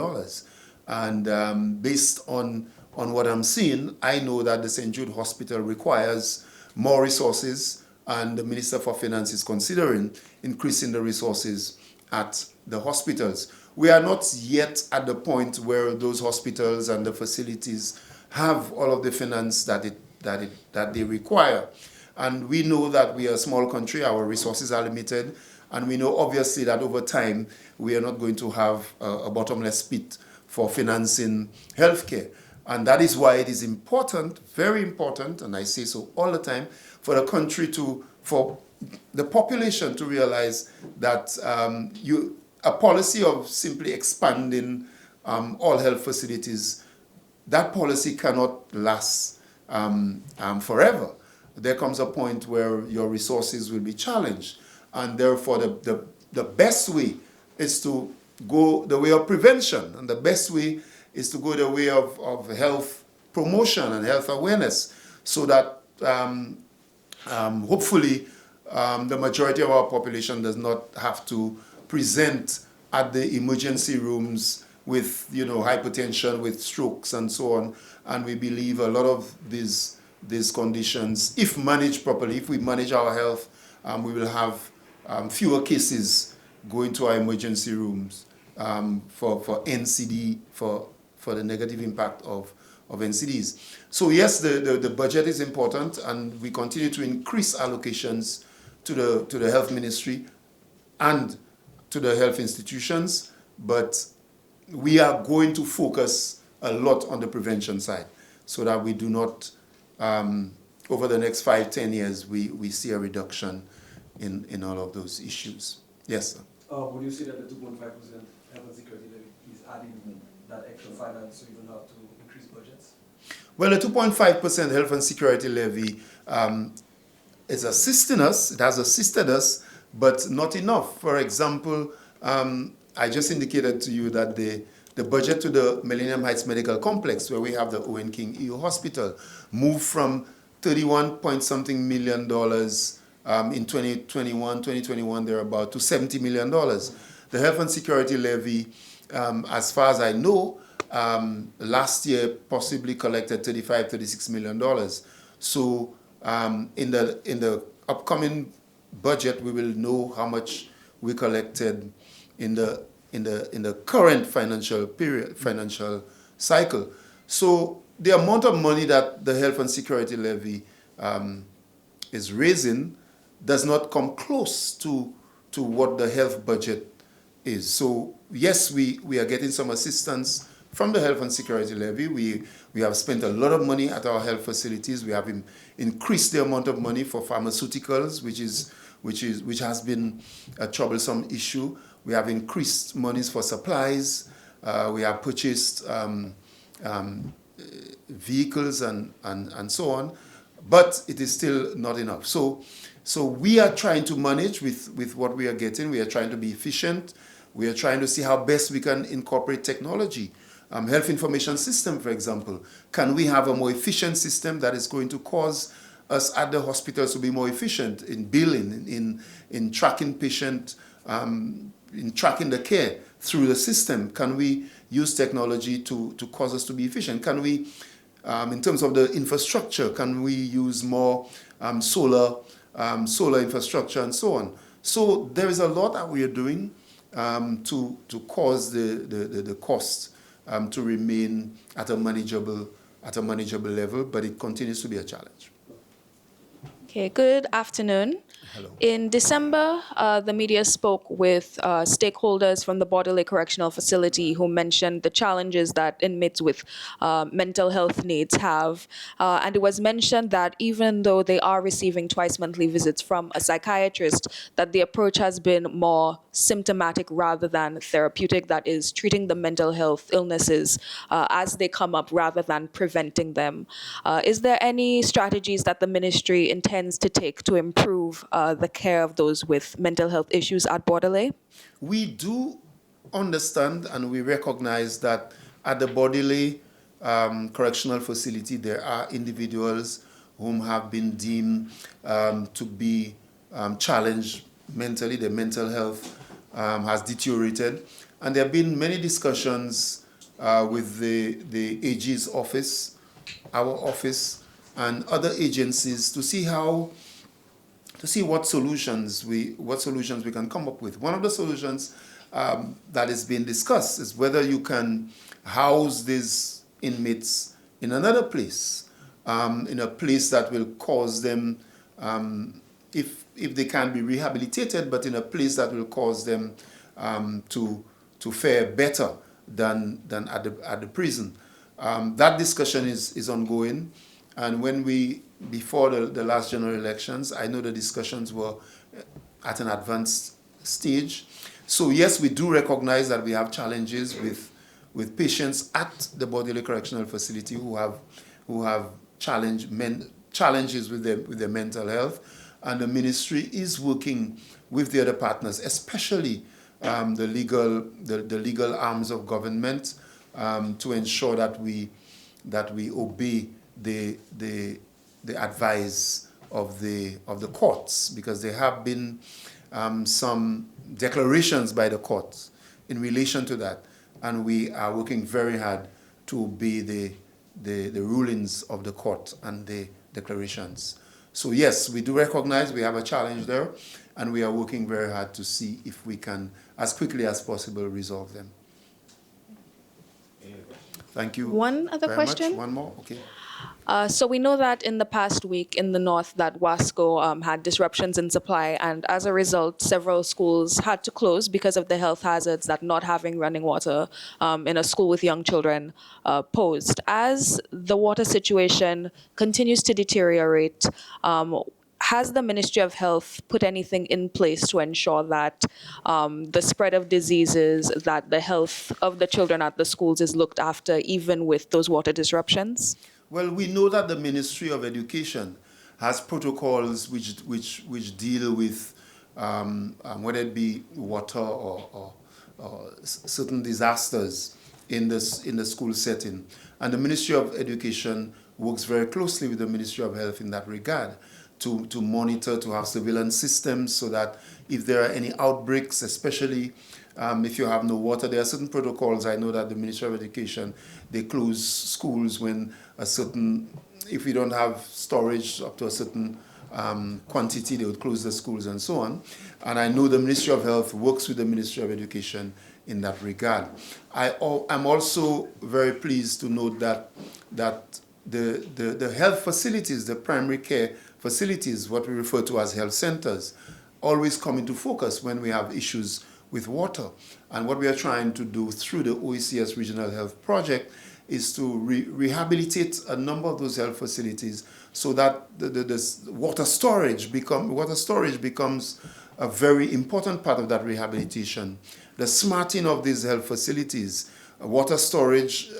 And based on what I'm seeing, I know that the St. Jude Hospital requires more resources, and the Minister for Finance is considering increasing the resources at the hospitals. We are not yet at the point where those hospitals and the facilities have all of the finance that they require. And we know that we are a small country, our resources are limited, and we know obviously that over time we are not going to have a bottomless pit for financing healthcare. And that is why it is important, very important, and I say so all the time, for the country for the population to realize that a policy of simply expanding all health facilities, that policy cannot last forever. There comes a point where your resources will be challenged, and therefore the best way is to go the way of prevention, and the best way is to go the way of health promotion and health awareness, so that hopefully the majority of our population does not have to present at the emergency rooms with hypertension, with strokes and so on. And we believe a lot of these conditions, if managed properly, if we manage our health, we will have fewer cases going to our emergency rooms for NCD, for the negative impact of NCDs. So yes, the budget is important, and we continue to increase allocations to the health ministry and to the health institutions, but we are going to focus a lot on the prevention side, so that we do not, over the next 5-10 years, we see a reduction in all of those issues. Yes, sir. Would you say that the 2.5% health and security levy is adding that extra finance so you don't have to increase budgets? Well, the 2.5% health and security levy is assisting us, it has assisted us, but not enough. For example, I just indicated to you that the budget to the Millennium Heights Medical Complex, where we have the Owen King EU Hospital, moved from 31 point something million dollars in 2021 thereabout, to $70 million. The health and security levy, as far as I know, last year possibly collected $36 million. So in the upcoming budget, we will know how much we collected in the current financial cycle. So the amount of money that the health and security levy is raising does not come close to what the health budget is. So yes, we are getting some assistance from the health and security levy. We have spent a lot of money at our health facilities. We have increased the amount of money for pharmaceuticals, which has been a troublesome issue. We have increased monies for supplies. We have purchased vehicles and so on, but it is still not enough. So we are trying to manage with what we are getting. We are trying to be efficient. We are trying to see how best we can incorporate technology. Health information system, for example. Can we have a more efficient system that is going to cause us at the hospitals to be more efficient in billing, in tracking patient, in tracking the care through the system? Can we use technology to cause us to be efficient? Can we, in terms of the infrastructure, can we use more solar infrastructure and so on? So there is a lot that we are doing to cause the cost to remain at a manageable level, but it continues to be a challenge. Okay, good afternoon. Hello. In December, the media spoke with stakeholders from the Bordelais Correctional Facility who mentioned the challenges that inmates with mental health needs have. And it was mentioned that even though they are receiving twice monthly visits from a psychiatrist, that the approach has been more symptomatic rather than therapeutic, that is, treating the mental health illnesses as they come up rather than preventing them. Is there any strategies that the ministry intends to take to improve the care of those with mental health issues at Bordelais? We do understand and we recognize that at the Bordelais Correctional Facility, there are individuals whom have been deemed to be challenged mentally. Their mental health has deteriorated. And there have been many discussions with the AG's office, our office, and other agencies to see what solutions we can come up with. One of the solutions that is being discussed is whether you can house these inmates in another place, in a place that will cause them, if they can be rehabilitated, but in a place that will cause them to fare better than at the prison. That discussion is ongoing. And before the last general elections, I know the discussions were at an advanced stage. So yes, we do recognize that we have challenges with patients at the Bordelais Correctional Facility who have challenges with their mental health, and the ministry is working with the other partners, especially the legal arms of government, to ensure that we obey the advice of the courts, because there have been some declarations by the courts in relation to that, and we are working very hard to obey the rulings of the court and the declarations. So yes, we do recognize we have a challenge there, and we are working very hard to see if we can, as quickly as possible, resolve them. Thank you. One other very question? much. One more? Okay. So we know that in the past week in the north that Wasco had disruptions in supply, and as a result, several schools had to close because of the health hazards that not having running water in a school with young children posed. As the water situation continues to deteriorate, has the Ministry of Health put anything in place to ensure that the spread of diseases, that the health of the children at the schools is looked after even with those water disruptions? Well, we know that the Ministry of Education has protocols which deal with whether it be water or certain disasters in the school setting. And the Ministry of Education works very closely with the Ministry of Health in that regard to monitor, to have surveillance systems so that if there are any outbreaks, especially if you have no water, there are certain protocols. I know that the Ministry of Education, they close schools when if we don't have storage up to a certain quantity, they would close the schools and so on. And I know the Ministry of Health works with the Ministry of Education in that regard. I'm also very pleased to note that the health facilities, the primary care facilities, what we refer to as health centers, always come into focus when we have issues with water. And what we are trying to do through the OECS Regional Health Project is to rehabilitate a number of those health facilities so that the water storage becomes a very important part of that rehabilitation. The smarting of these health facilities, water storage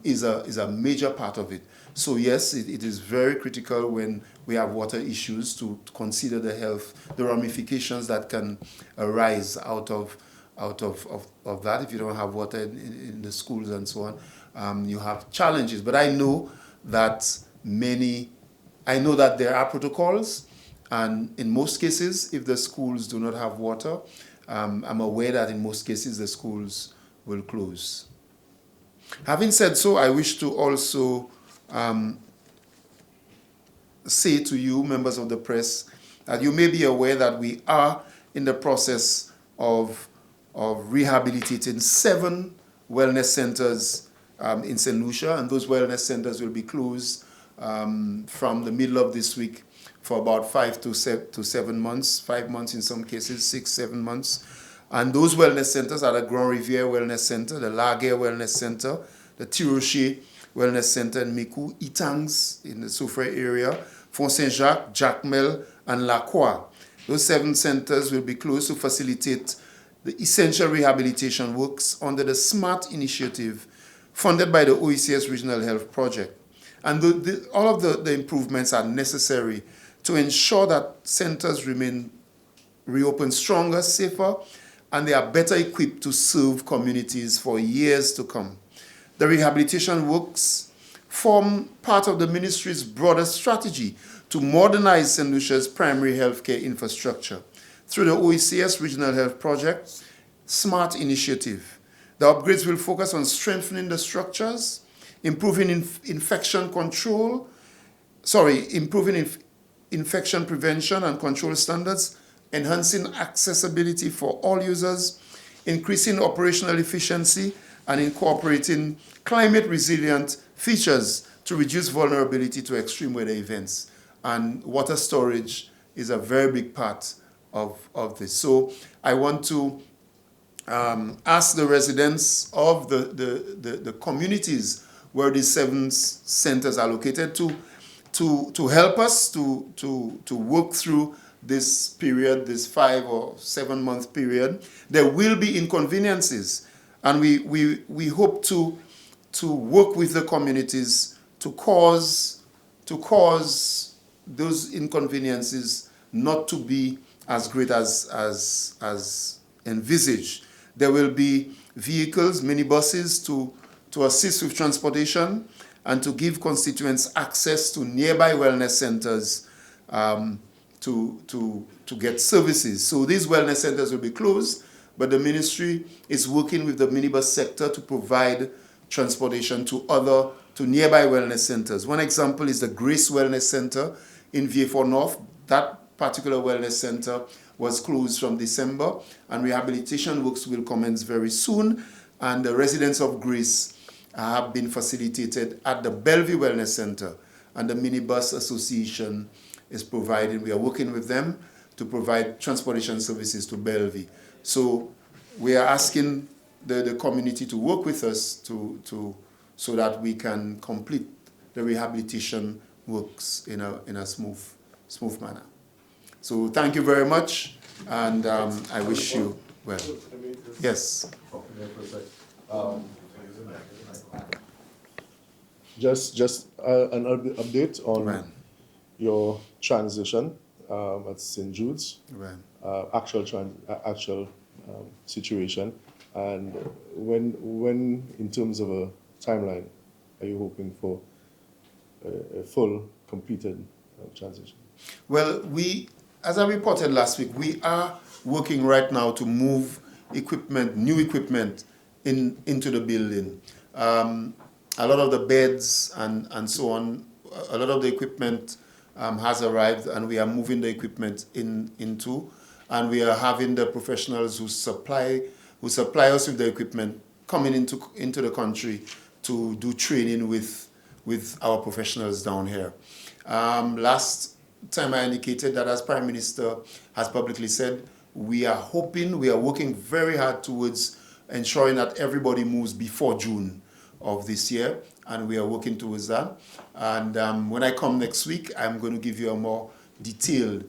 is a major part of it. So yes, it is very critical when we have water issues to consider the ramifications that can arise out of that. If you don't have water in the schools and so on, you have challenges. But I know that there are protocols, and in most cases, if the schools do not have water, I'm aware that in most cases the schools will close. Having said so, I wish to also say to you, members of the press, that you may be aware that we are in the process of rehabilitating 7 wellness centers in St. Lucia, and those wellness centers will be closed from the middle of this week for about 5 to 7 months, 5 months in some cases, 6, 7 months. And those wellness centers are the Grand Riviere Wellness Center, the Laguerre Wellness Center, the Tirocher Wellness Center in Micoud, Itangs in the Soufrière area, Font Saint-Jacques, Jacmel, and La Croix. Those 7 centers will be closed to facilitate the essential rehabilitation works under the SMART initiative funded by the OECS Regional Health Project. And all of the improvements are necessary to ensure that centers remain reopened stronger, safer, and they are better equipped to serve communities for years to come. The rehabilitation works form part of the ministry's broader strategy to modernize St. Lucia's primary healthcare infrastructure through the OECS Regional Health Project SMART initiative. The upgrades will focus on strengthening the structures, improving infection prevention and control standards, enhancing accessibility for all users, increasing operational efficiency, and incorporating climate-resilient features to reduce vulnerability to extreme weather events. And water storage is a very big part of this. So I want to ask the residents of the communities where these 7 centers are located to help us to work through this period, this 5 or 7 month period. There will be inconveniences, and we hope to work with the communities to cause those inconveniences not to be as great as envisaged. There will be vehicles, minibuses to assist with transportation and to give constituents access to nearby wellness centers to get services. So these wellness centers will be closed, but the ministry is working with the minibus sector to provide transportation to nearby wellness centers. One example is the Grace Wellness Center in Vieux-Fort North. That particular wellness center was closed from December, and rehabilitation works will commence very soon, and the residents of Grace have been facilitated at the Bellevue Wellness Center, and the Minibus Association is providing, we are working with them to provide transportation services to Bellevue. So we are asking the community to work with us so that we can complete the rehabilitation works in a smooth manner. So thank you very much, and I wish you well. Yes. Just an update on your transition at St. Jude's, actual situation, and when in terms of a timeline are you hoping for a full completed transition? Well, as I reported last week, we are working right now to move new equipment into the building. A lot of the beds and so on, a lot of the equipment has arrived, and we are moving the equipment into, and we are having the professionals who supply us with the equipment coming into the country to do training with our professionals down here. Last time I indicated that, as Prime Minister has publicly said, We are hoping, we are working very hard towards ensuring that everybody moves before June of this year, and we are working towards that. And when I come next week, I'm going to give you a more detailed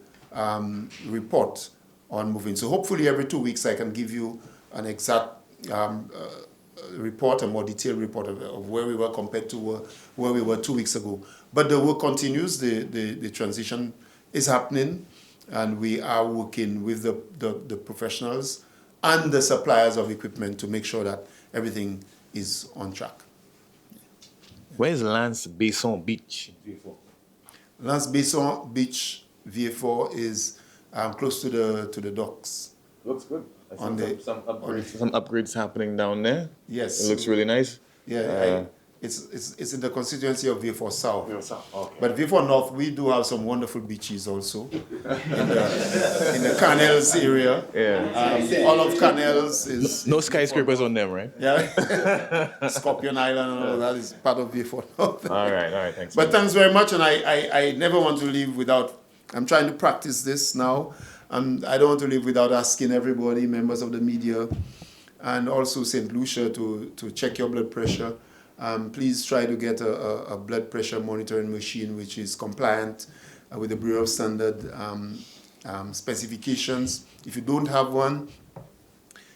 report on moving. So hopefully every 2 weeks I can give you an exact report, a more detailed report of where we were compared to where we were 2 weeks ago. But the work continues, the transition is happening, and we are working with the professionals and the suppliers of equipment to make sure that everything is on track. Where's Lance Besson Beach? Lance Besson Beach, VA4, is close to the docks. Looks good. I On see the- some upgrades happening down there. Yes. It looks really nice. Yeah, it's in the constituency of VA4 South. Okay. But VA4 North, we do have some wonderful beaches also in the Canals area. Yeah. All of Canals is No skyscrapers on them, right? yeah. Scorpion Island and all that is part of VA4 North. All right, thanks. But thanks very much, and I never want to leave without. I'm trying to practice this now. I don't want to leave without asking everybody, members of the media, and also St. Lucia to check your blood pressure. Please try to get a blood pressure monitoring machine which is compliant with the Bureau of Standard specifications. If you don't have one,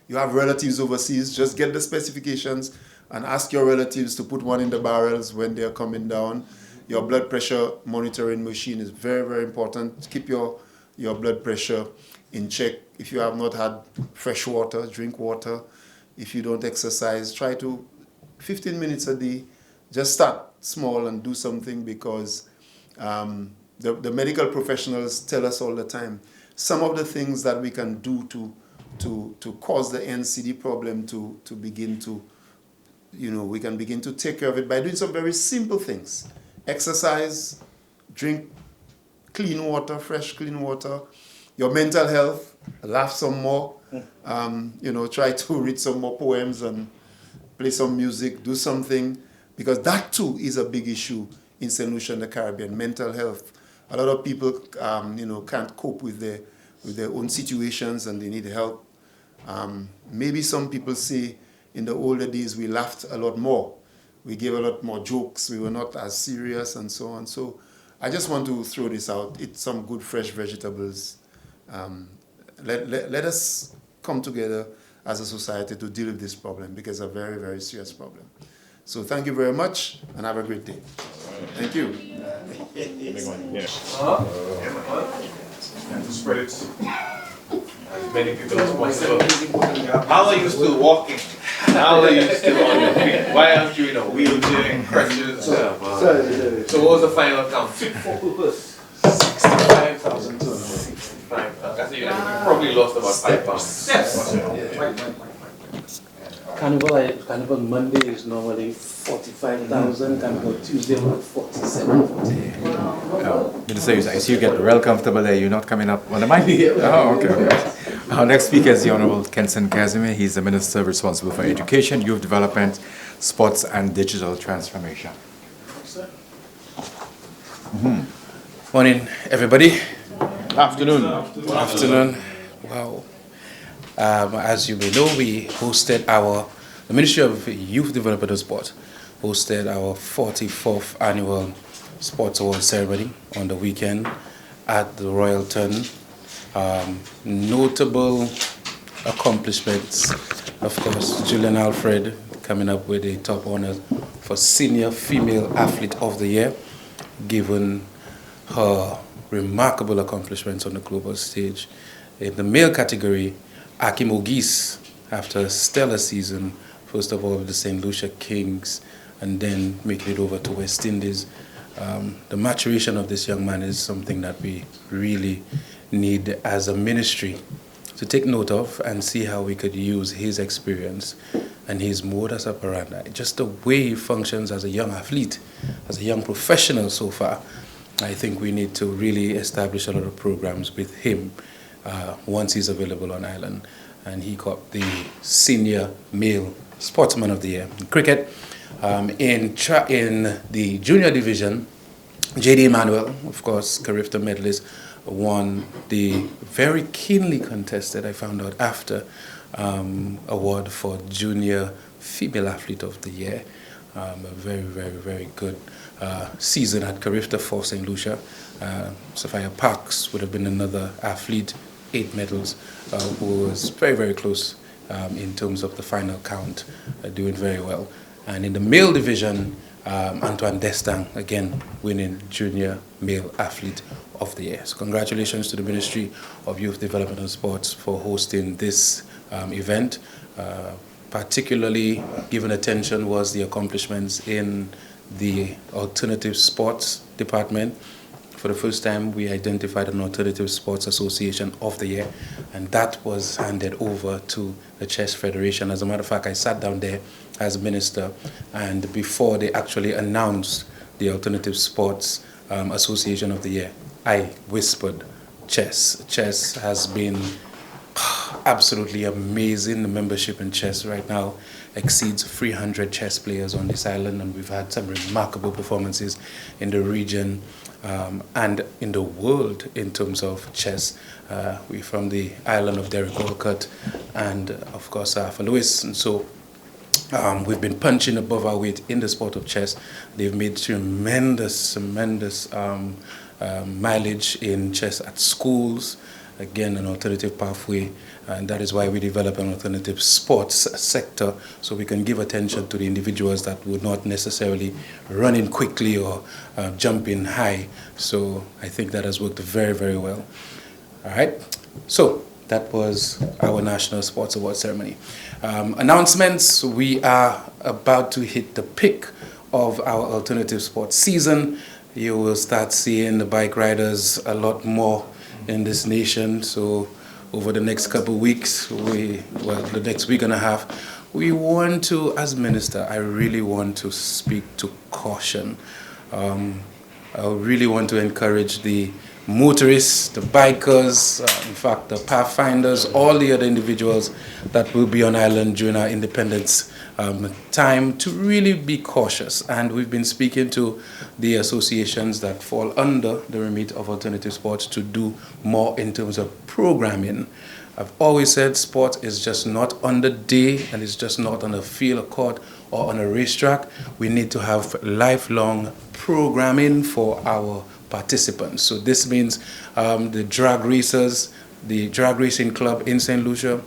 you have relatives overseas, just get the specifications and ask your relatives to put one in the barrels when they're coming down. Your blood pressure monitoring machine is very, very important. Keep your blood pressure in check. If you have not had fresh water, drink water. If you don't exercise, try to 15 minutes a day. Just start small and do something, because the medical professionals tell us all the time some of the things that we can do to cause the NCD problem to begin to, we can begin to take care of it by doing some very simple things. Exercise, drink clean water, fresh clean water. Your mental health, laugh some more. Try to read some more poems and play some music, do something, because that too is a big issue in St. Lucia and the Caribbean, mental health. A lot of people, can't cope with their own situations and they need help. Maybe some people say in the older days we laughed a lot more. We gave a lot more jokes. We were not as serious and so on. So I just want to throw this out. Eat some good fresh vegetables. Let us come together as a society to deal with this problem, because it's a very, very serious problem. So thank you very much and have a great day. Thank you. Big one. Yeah. And to spread it as many people as possible. How are you still walking? How are you still on your feet? Why aren't you in a wheelchair, crutches? So what was the final count? 65,000. 65,000. You probably lost about 5 pounds. Yes. Carnival Monday is normally 45,000. Carnival Tuesday about 47. Minister, I see you get real comfortable there. You're not coming up on the mic? Oh, okay. Our next speaker is the Honorable Kenson Casimir. He's the Minister responsible for Education, Youth Development, Sports and Digital Transformation. Morning, everybody. Afternoon. Afternoon. Wow. As you may know, we hosted the Ministry of Youth Development and Sport hosted our 44th annual Sports Award ceremony on the weekend at the Royal Turn. Notable accomplishments, of course, Julian Alfred coming up with a top honor for Senior Female Athlete of the Year, given her remarkable accomplishments on the global stage. In the male category, Akim Ogis, after a stellar season, first of all with the St. Lucia Kings and then making it over to West Indies. The maturation of this young man is something that we really need as a ministry to take note of and see how we could use his experience and his modus operandi, just the way he functions as a young athlete, as a young professional so far. I think we need to really establish a lot of programs with him once he's available on island. And he got the Senior Male Sportsman of the Year. In cricket, in the junior division, J.D. Emmanuel, of course, Carifta medalist, won the very keenly contested, I found out after, award for Junior Female Athlete of the Year. A very, very, very good season at Carifta for St. Lucia. Sophia Parks would have been another athlete, 8 medals, who was very, very close in terms of the final count, doing very well. And in the male division, Antoine Destang, again, winning Junior Male Athlete of the Year. So congratulations to the Ministry of Youth Development and Sports for hosting this event. Particularly given attention was the accomplishments in the alternative sports department. For the first time, we identified an Alternative Sports Association of the Year, and that was handed over to the Chess Federation. As a matter of fact, I sat down there as minister, and before they actually announced the Alternative Sports Association of the Year, I whispered chess. Chess has been absolutely amazing. The membership in chess right now exceeds 300 chess players on this island, and we've had some remarkable performances in the region and in the world in terms of chess. We're from the island of Derek Walcott and, of course, for Lewis. And so we've been punching above our weight in the sport of chess. They've made tremendous mileage in chess at schools. Again, an alternative pathway, and that is why we develop an alternative sports sector, so we can give attention to the individuals that would not necessarily run in quickly or jump in high. So I think that has worked very, very well. All right, so that was our National Sports Award ceremony. Announcements, we are about to hit the peak of our alternative sports season. You will start seeing the bike riders a lot more in this nation. So over the next couple of weeks, the next week and a half, we want to, as minister, I really want to speak to caution. I really want to encourage the motorists, the bikers, in fact, the pathfinders, all the other individuals that will be on island during our independence time to really be cautious. And we've been speaking to the associations that fall under the remit of alternative sports to do more in terms of programming. I've always said sport is just not on the day, and it's just not on a field, a court, or on a racetrack. We need to have lifelong programming for our participants. So this means the drag racers, the drag racing club in St. Lucia,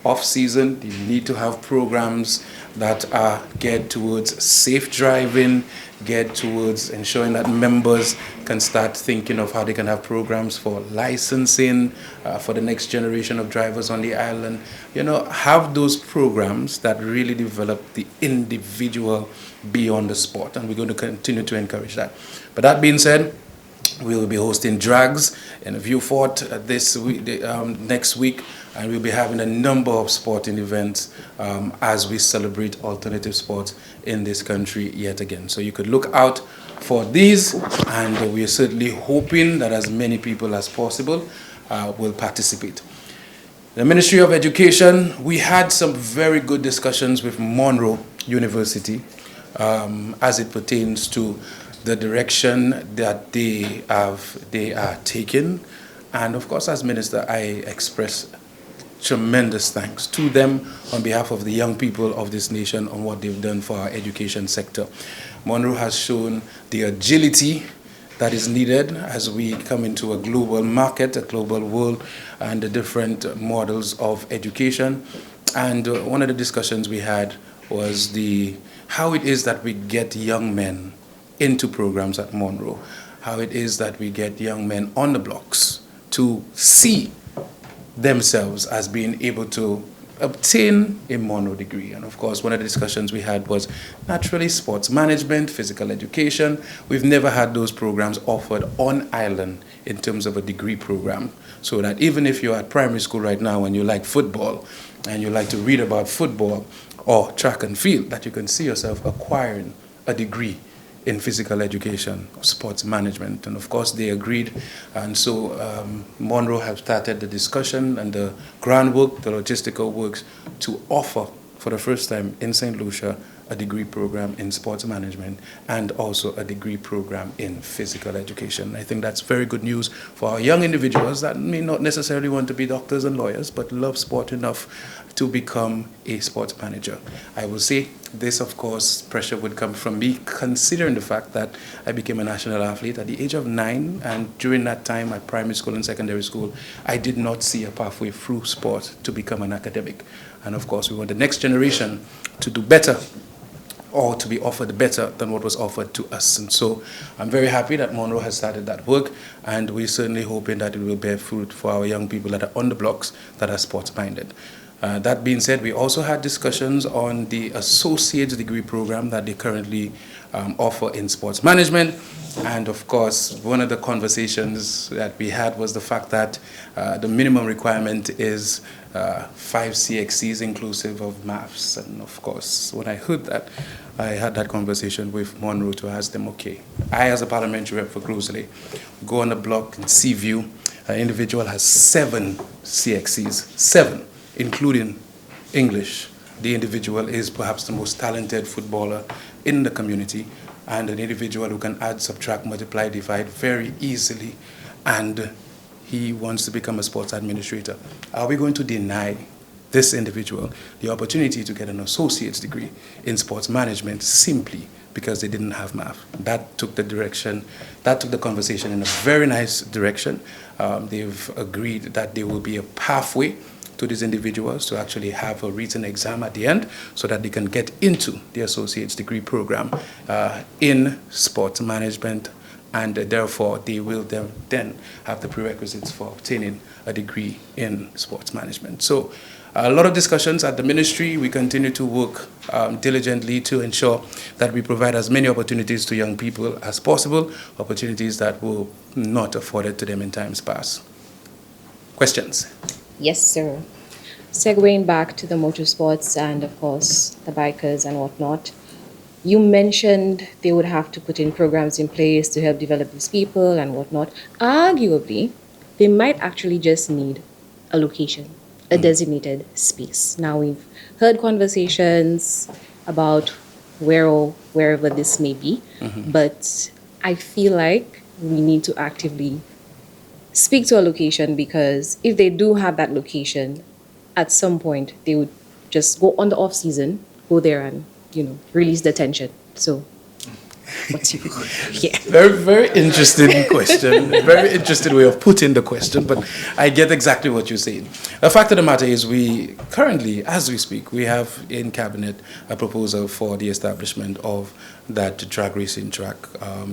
off-season, you need to have programs that are geared towards safe driving, geared towards ensuring that members can start thinking of how they can have programs for licensing for the next generation of drivers on the island. You know, have those programs that really develop the individual beyond the sport, and we're going to continue to encourage that. But that being said, we will be hosting drags in View Fort this week, next week, and we'll be having a number of sporting events as we celebrate alternative sports in this country yet again. So you could look out for these, and we are certainly hoping that as many people as possible will participate. The Ministry of Education, we had some very good discussions with Monroe University as it pertains to the direction that they are taking. And of course, as minister, I express tremendous thanks to them on behalf of the young people of this nation on what they've done for our education sector. Monroe has shown the agility that is needed as we come into a global market, a global world, and the different models of education. And one of the discussions we had was how it is that we get young men into programs at Monroe, how it is that we get young men on the blocks to see themselves as being able to obtain a Monroe degree. And of course, one of the discussions we had was naturally sports management, physical education. We've never had those programs offered on island in terms of a degree program, so that even if you're at primary school right now and you like football and you like to read about football or track and field, that you can see yourself acquiring a degree in physical education, sports management. And of course they agreed, and so Monroe have started the discussion and the groundwork, the logistical works to offer for the first time in St. Lucia a degree program in sports management, and also a degree program in physical education. I think that's very good news for our young individuals that may not necessarily want to be doctors and lawyers, but love sport enough to become a sports manager. I will say this, of course, pressure would come from me, considering the fact that I became a national athlete at the age of 9, and during that time at primary school and secondary school, I did not see a pathway through sport to become an academic. And of course, we want the next generation to do better, or to be offered better than what was offered to us. And so I'm very happy that Monroe has started that work, and we're certainly hoping that it will bear fruit for our young people that are on the blocks that are sports-minded. That being said, we also had discussions on the associate's degree program that they currently offer in sports management. And of course, one of the conversations that we had was the fact that the minimum requirement is 5 CXCs inclusive of maths. And of course, when I heard that, I had that conversation with Monroe to ask them, okay, I as a parliamentary rep for Cruisley, go on the block in Seaview, an individual has 7 CXCs, 7, including English. The individual is perhaps the most talented footballer in the community, and an individual who can add, subtract, multiply, divide very easily, and he wants to become a sports administrator. Are we going to deny this individual the opportunity to get an associate's degree in sports management simply because they didn't have math? That took the direction, that took the conversation in a very nice direction. They've agreed that there will be a pathway to these individuals to actually have a written exam at the end so that they can get into the associate's degree program in sports management, and therefore they will then have the prerequisites for obtaining a degree in sports management. So a lot of discussions at the ministry. We continue to work diligently to ensure that we provide as many opportunities to young people as possible, opportunities that were not afforded to them in times past. Questions? Yes, sir. Segueing back to the motorsports and, of course, the bikers and whatnot, you mentioned they would have to put in programs in place to help develop these people and whatnot. Arguably, they might actually just need a location, a designated space. Now, we've heard conversations about where or wherever this may be, but I feel like we need to actively speak to a location, because if they do have that location, at some point they would just go on the off season, go there and, release the tension. So what's your yeah. Very, very interesting question. Very interesting way of putting the question, but I get exactly what you're saying. The fact of the matter is, we currently, as we speak, we have in cabinet a proposal for the establishment of that drag racing track.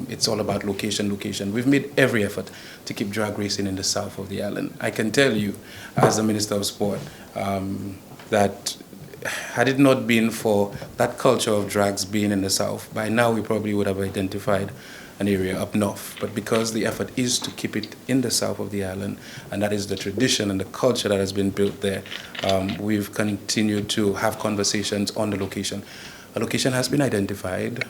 It's all about location. We've made every effort to keep drag racing in the south of the island. I can tell you, as the Minister of Sport, that had it not been for that culture of drags being in the south, by now we probably would have identified an area up north. But because the effort is to keep it in the south of the island, and that is the tradition and the culture that has been built there, we've continued to have conversations on the location. A location has been identified.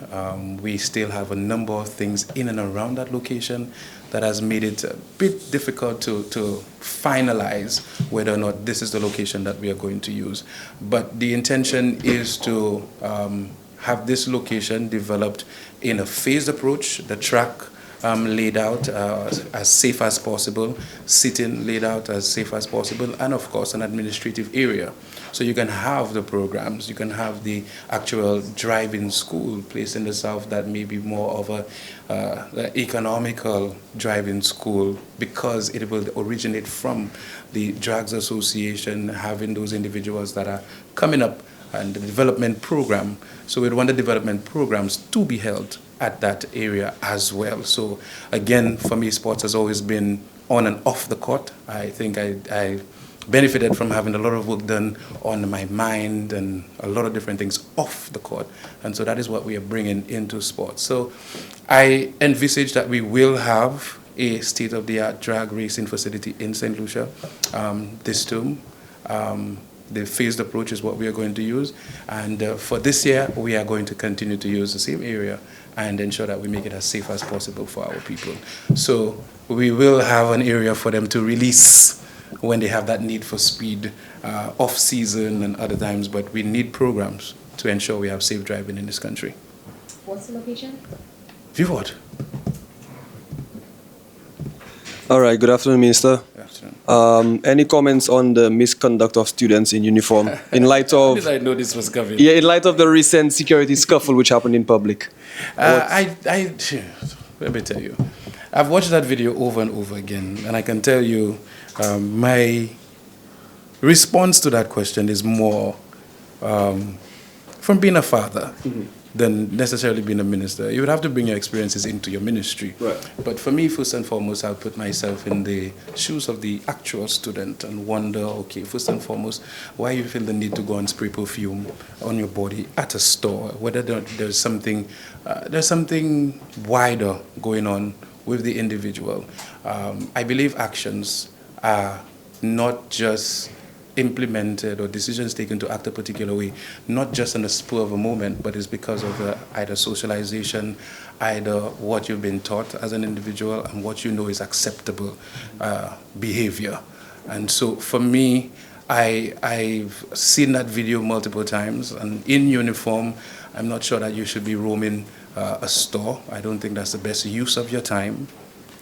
We still have a number of things in and around that location that has made it a bit difficult to finalize whether or not this is the location that we are going to use. But the intention is to have this location developed in a phased approach, the track laid out as safe as possible, sitting laid out as safe as possible, and of course an administrative area. So you can have the programs, you can have the actual driving school placed in the south that may be more of a economical driving school, because it will originate from the Drags Association, having those individuals that are coming up, and the development program. So we want the development programs to be held at that area as well. So again, for me, sports has always been on and off the court. I think I benefited from having a lot of work done on my mind and a lot of different things off the court. And so that is what we are bringing into sports. So I envisage that we will have a state-of-the-art drag racing facility in St. Lucia this term. The phased approach is what we are going to use. And for this year, we are going to continue to use the same area and ensure that we make it as safe as possible for our people. So we will have an area for them to release when they have that need for speed, off-season and other times, but we need programs to ensure we have safe driving in this country. What's the location? View what? All right, good afternoon, Minister. Good afternoon. Any comments on the misconduct of students in uniform in light How of did I know this was coming? in light of the recent security scuffle which happened in public? Let me tell you, I've watched that video over and over again, and I can tell you my response to that question is more from being a father than necessarily being a minister. You would have to bring your experiences into your ministry. Right. But for me, first and foremost, I'll put myself in the shoes of the actual student and wonder, okay, first and foremost, why you feel the need to go and spray perfume on your body at a store, whether there's something wider going on with the individual. I believe actions are not just implemented or decisions taken to act a particular way, not just on the spur of a moment, but it's because of either socialization, either what you've been taught as an individual and what you know is acceptable behavior. And so for me, I've seen that video multiple times, and in uniform, I'm not sure that you should be roaming a store. I don't think that's the best use of your time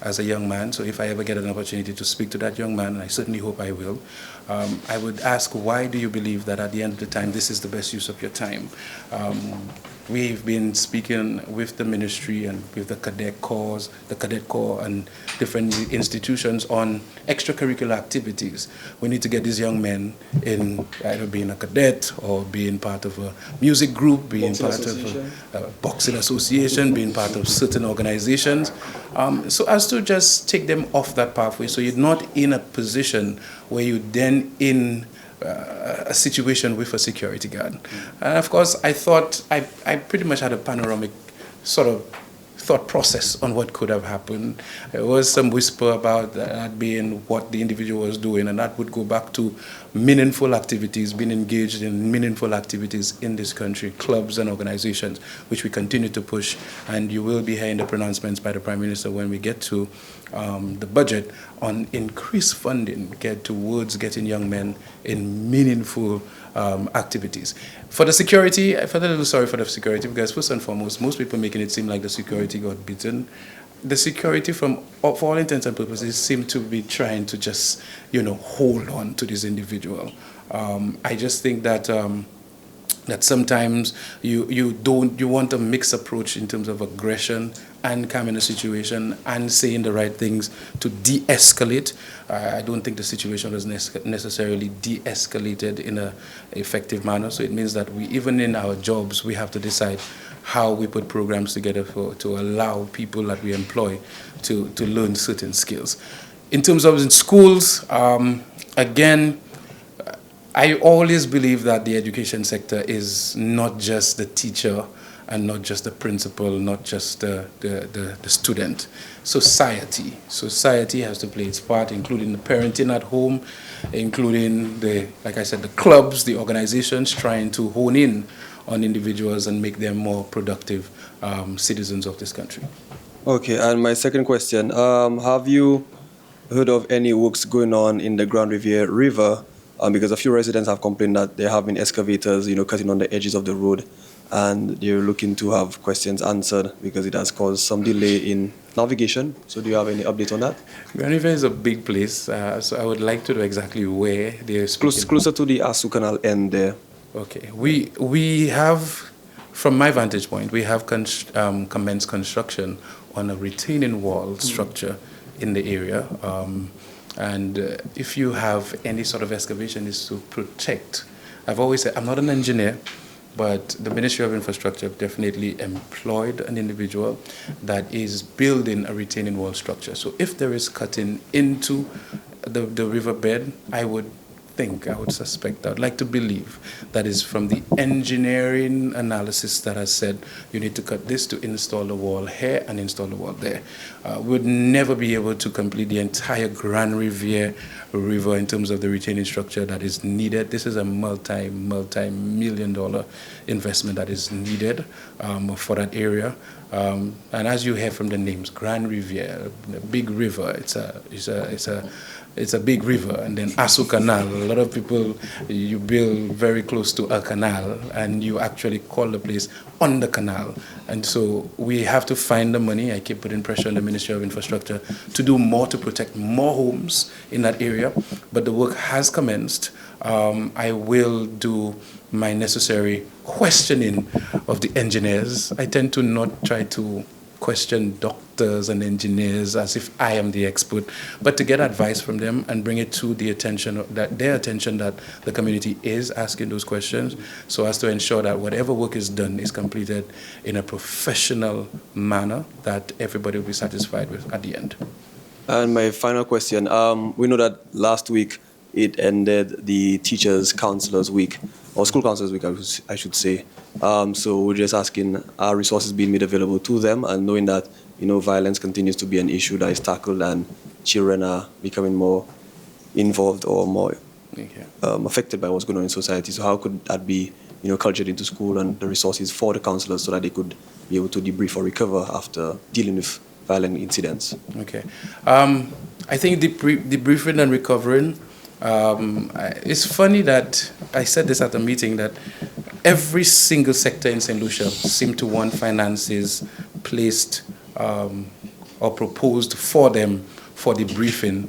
as a young man. So if I ever get an opportunity to speak to that young man, and I certainly hope I will, I would ask, why do you believe that at the end of the time, this is the best use of your time? We've been speaking with the ministry and with the Cadet Corps and different institutions on extracurricular activities. We need to get these young men in either being a cadet or being part of a music group, being part of a boxing association, being part of certain organizations, so as to just take them off that pathway, so you're not in a position where you're then in a situation with a security guard. And of course, I thought I pretty much had a panoramic sort of thought process on what could have happened. There was some whisper about that being what the individual was doing, and that would go back to meaningful activities, being engaged in meaningful activities in this country, clubs and organizations, which we continue to push. And you will be hearing the pronouncements by the Prime Minister when we get to the budget on increased funding towards getting young men in meaningful activities. For the security, I felt a little sorry for the security, because first and foremost, most people making it seem like the security got beaten. The security, for all intents and purposes, seemed to be trying to just, hold on to this individual. I just think that that sometimes you want a mixed approach in terms of aggression and calming the situation and saying the right things to de-escalate. I don't think the situation was necessarily de-escalated in an effective manner. So it means that even in our jobs, we have to decide how we put programs together to allow people that we employ to learn certain skills. In terms of in schools, again, I always believe that the education sector is not just the teacher and not just the principal, not just the student. Society has to play its part, including the parenting at home, including like I said, the clubs, the organizations, trying to hone in on individuals and make them more productive citizens of this country. Okay, and my second question, have you heard of any works going on in the Grand Riviere River? Because a few residents have complained that there have been excavators, cutting on the edges of the road, and they're looking to have questions answered because it has caused some delay in navigation. So do you have any update on that? Grand Riviere is a big place, so I would like to know exactly where they're speaking. Closer to the Asu Canal end there. Okay. We have, from my vantage point, we have commenced construction on a retaining wall structure in the area. And if you have any sort of excavation, is to protect. I've always said, I'm not an engineer, but the Ministry of Infrastructure definitely employed an individual that is building a retaining wall structure. So if there is cutting into the riverbed, I would suspect, I would like to believe that is from the engineering analysis that has said you need to cut this to install the wall here and install the wall there. We would never be able to complete the entire Grand Riviere River in terms of the retaining structure that is needed. This is a multi-million-dollar investment that is needed for that area. And as you hear from the names, Grand Riviere, the big river, it's a it's a big river, and then Asu Canal. A lot of people, you build very close to a canal, and you actually call the place on the canal. And so we have to find the money. I keep putting pressure on the Ministry of Infrastructure to do more to protect more homes in that area. But the work has commenced. I will do my necessary questioning of the engineers. I tend to not try to question doctors and engineers as if I am the expert, but to get advice from them and bring it to their attention that the community is asking those questions, so as to ensure that whatever work is done is completed in a professional manner that everybody will be satisfied with at the end. And my final question, we know that last week it ended the Teachers Counselors Week, or School Counselors Week, I should say. So we're just asking, are resources being made available to them, and knowing that violence continues to be an issue that is tackled and children are becoming more involved or more affected by what's going on in society. So how could that be cultured into school, and the resources for the counselors so that they could be able to debrief or recover after dealing with violent incidents? Okay. I think debriefing and recovering, it's funny that I said this at a meeting that every single sector in St. Lucia seemed to want finances placed or proposed for them for debriefing.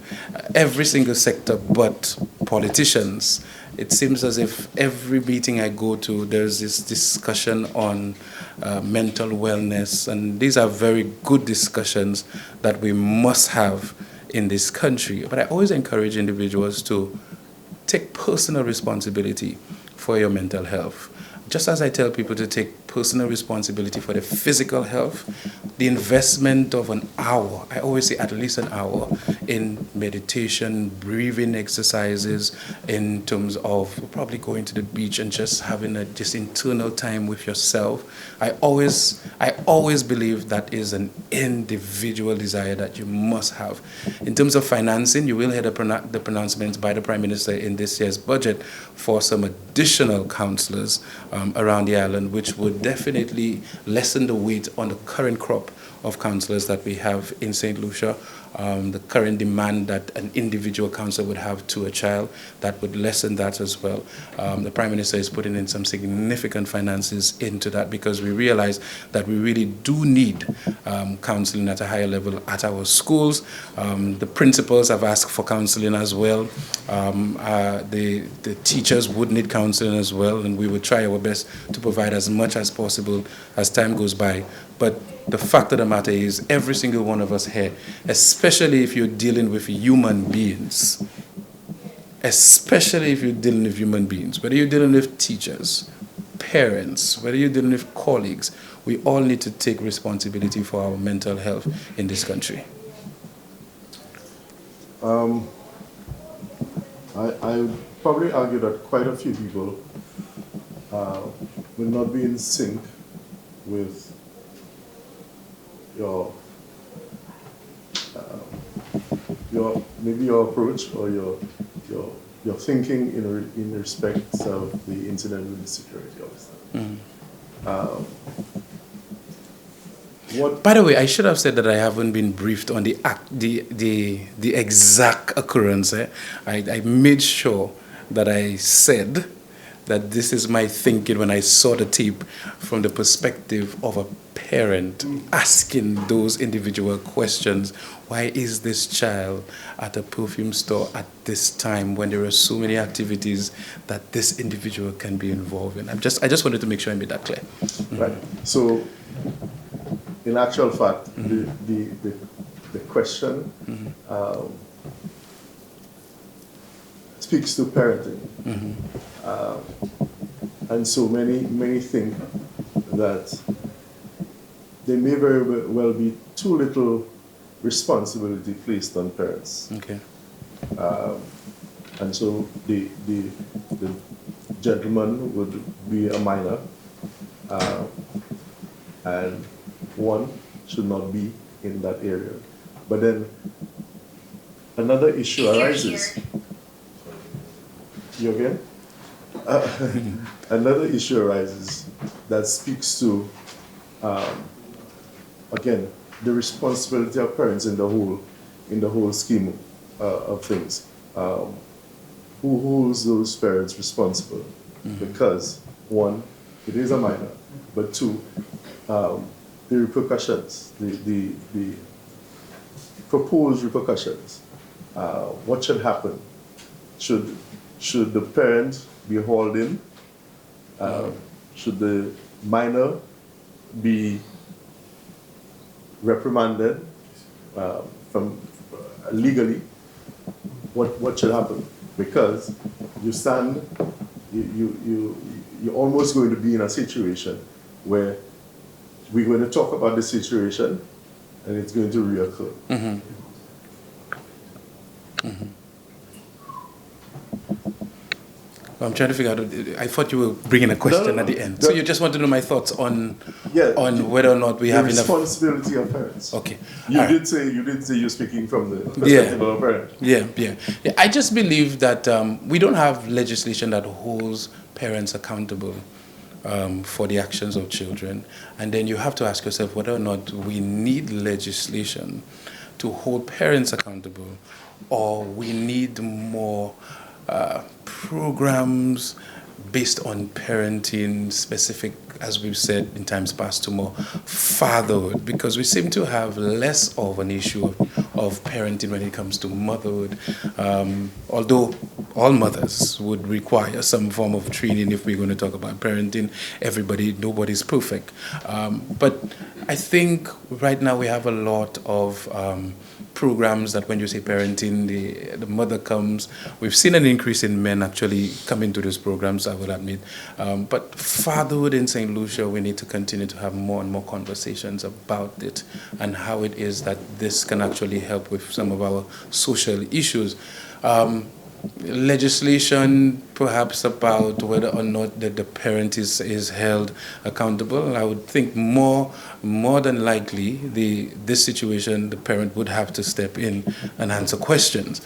Every single sector but politicians. It seems as if every meeting I go to, there's this discussion on mental wellness, and these are very good discussions that we must have in this country. But I always encourage individuals to take personal responsibility for your mental health. Just as I tell people to take personal responsibility for their physical health, the investment of an hour, I always say at least an hour, in meditation, breathing exercises, in terms of probably going to the beach and just having this internal time with yourself. I always believe that is an individual desire that you must have. In terms of financing, you will hear the pronouncements by the Prime Minister in this year's budget for some additional counsellors around the island, which would definitely lessen the weight on the current crop of counsellors that we have in St. Lucia. The current demand that an individual counsellor would have to a child, that would lessen that as well. The Prime Minister is putting in some significant finances into that, because we realize that we really do need counselling at a higher level at our schools. The principals have asked for counselling as well. The teachers would need counselling as well, and we would try our best to provide as much as possible as time goes by. But the fact of the matter is, every single one of us here, especially if you're dealing with human beings, whether you're dealing with teachers, parents, whether you're dealing with colleagues, we all need to take responsibility for our mental health in this country. I would probably argue that quite a few people will not be in sync with maybe your approach or your thinking in respect of the incident with the security officer. By the way, I should have said that I haven't been briefed on the exact occurrence. I made sure that I said that this is my thinking when I saw the tape, from the perspective of a parent asking those individual questions. Why is this child at a perfume store at this time when there are so many activities that this individual can be involved in? I just wanted to make sure I made that clear. Right. So, in actual fact, the question speaks to parenting. And so many think that there may very well be too little responsibility placed on parents. Okay. And so the gentleman would be a minor, and one should not be in that area. But then another issue arises. You again? Another issue arises that speaks to, again, the responsibility of parents in the whole scheme. of things. Who holds those parents responsible? Because one, it is a minor, but two, the repercussions, the proposed repercussions. What should happen? Should the parent be hauled in? Should the minor be reprimanded from legally? What should happen? Because you're almost going to be in a situation where we're going to talk about the situation and it's going to reoccur. I'm trying to figure out. I thought you were bringing a question at the end, so you just want to know my thoughts on whether or not we have enough responsibility of parents. Okay, You did say you're speaking from the perspective of a parent. Yeah. I just believe that we don't have legislation that holds parents accountable for the actions of children, and then you have to ask yourself whether or not we need legislation to hold parents accountable, or we need more programs based on parenting specific, as we've said in times past, to more fatherhood, because we seem to have less of an issue of parenting when it comes to motherhood, although all mothers would require some form of training if we're going to talk about parenting. Nobody's perfect, but I think right now we have a lot of programs that when you say parenting, the mother comes. We've seen an increase in men actually coming to these programs, I would admit. But fatherhood in St. Lucia, we need to continue to have more and more conversations about it and how it is that this can actually help with some of our social issues. Legislation perhaps about whether or not that the parent is held accountable. I would think more than likely this situation, the parent would have to step in and answer questions.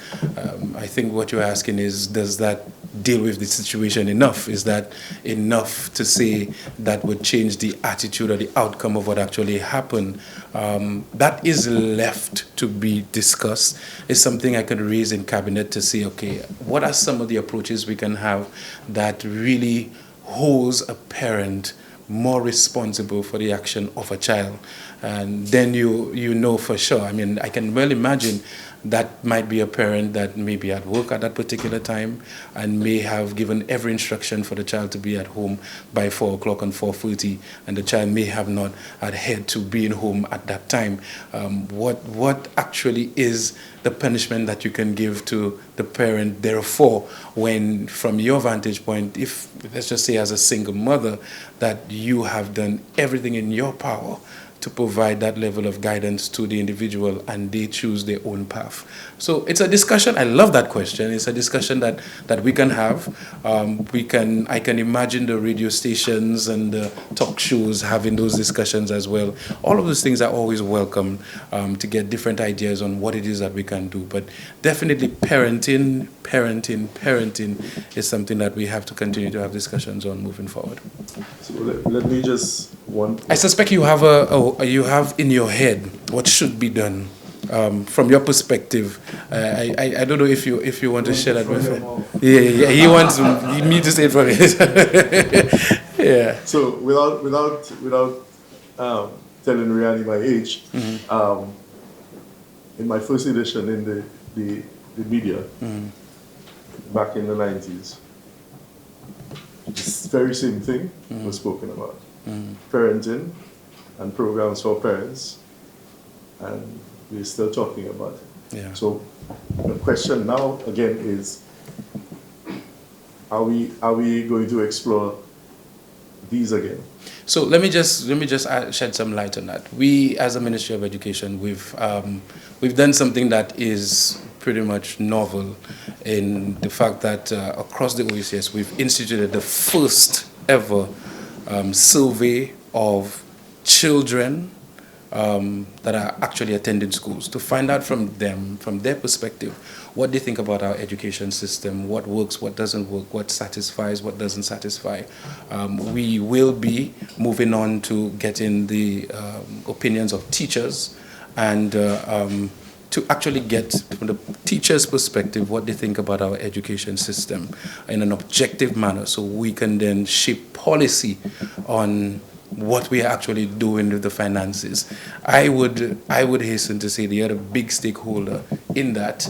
I think what you're asking is, does that deal with the situation enough? Is that enough to say that would change the attitude or the outcome of what actually happened? That is left to be discussed. It's something I could raise in cabinet to say, okay, what are some of the approaches we can have that really holds a parent more responsible for the action of a child? And then you know for sure. I mean, I can well imagine that might be a parent that may be at work at that particular time and may have given every instruction for the child to be at home by 4 o'clock and 4:30, and the child may have not adhered to being home at that time. What actually is the punishment that you can give to the parent, therefore, when from your vantage point, if, let's just say as a single mother, that you have done everything in your power to provide that level of guidance to the individual and they choose their own path. So it's a discussion. I love that question. It's a discussion that we can have. I can imagine the radio stations and the talk shows having those discussions as well. All of those things are always welcome to get different ideas on what it is that we can do. But definitely parenting is something that we have to continue to have discussions on moving forward. So let me just I suspect you have you have in your head what should be done from your perspective. I don't know if you want to share that with him. Yeah. He wants me to say it for his. Yeah. So without telling Riani my age, in my first edition in the media back in the 90s, this very same thing was spoken about. Parenting and programs for parents, and we're still talking about it. Yeah. So the question now again is, are we going to explore these again? So let me just shed some light on that. We, as a Ministry of Education, we've done something that is pretty much novel in the fact that across the OECS we've instituted the first ever survey of children that are actually attending schools, to find out from them, from their perspective, what they think about our education system, what works, what doesn't work, what satisfies, what doesn't satisfy. We will be moving on to getting the opinions of teachers and to actually get from the teacher's perspective what they think about our education system in an objective manner, so we can then shape policy on what we are actually doing with the finances. I would hasten to say the other big stakeholder in that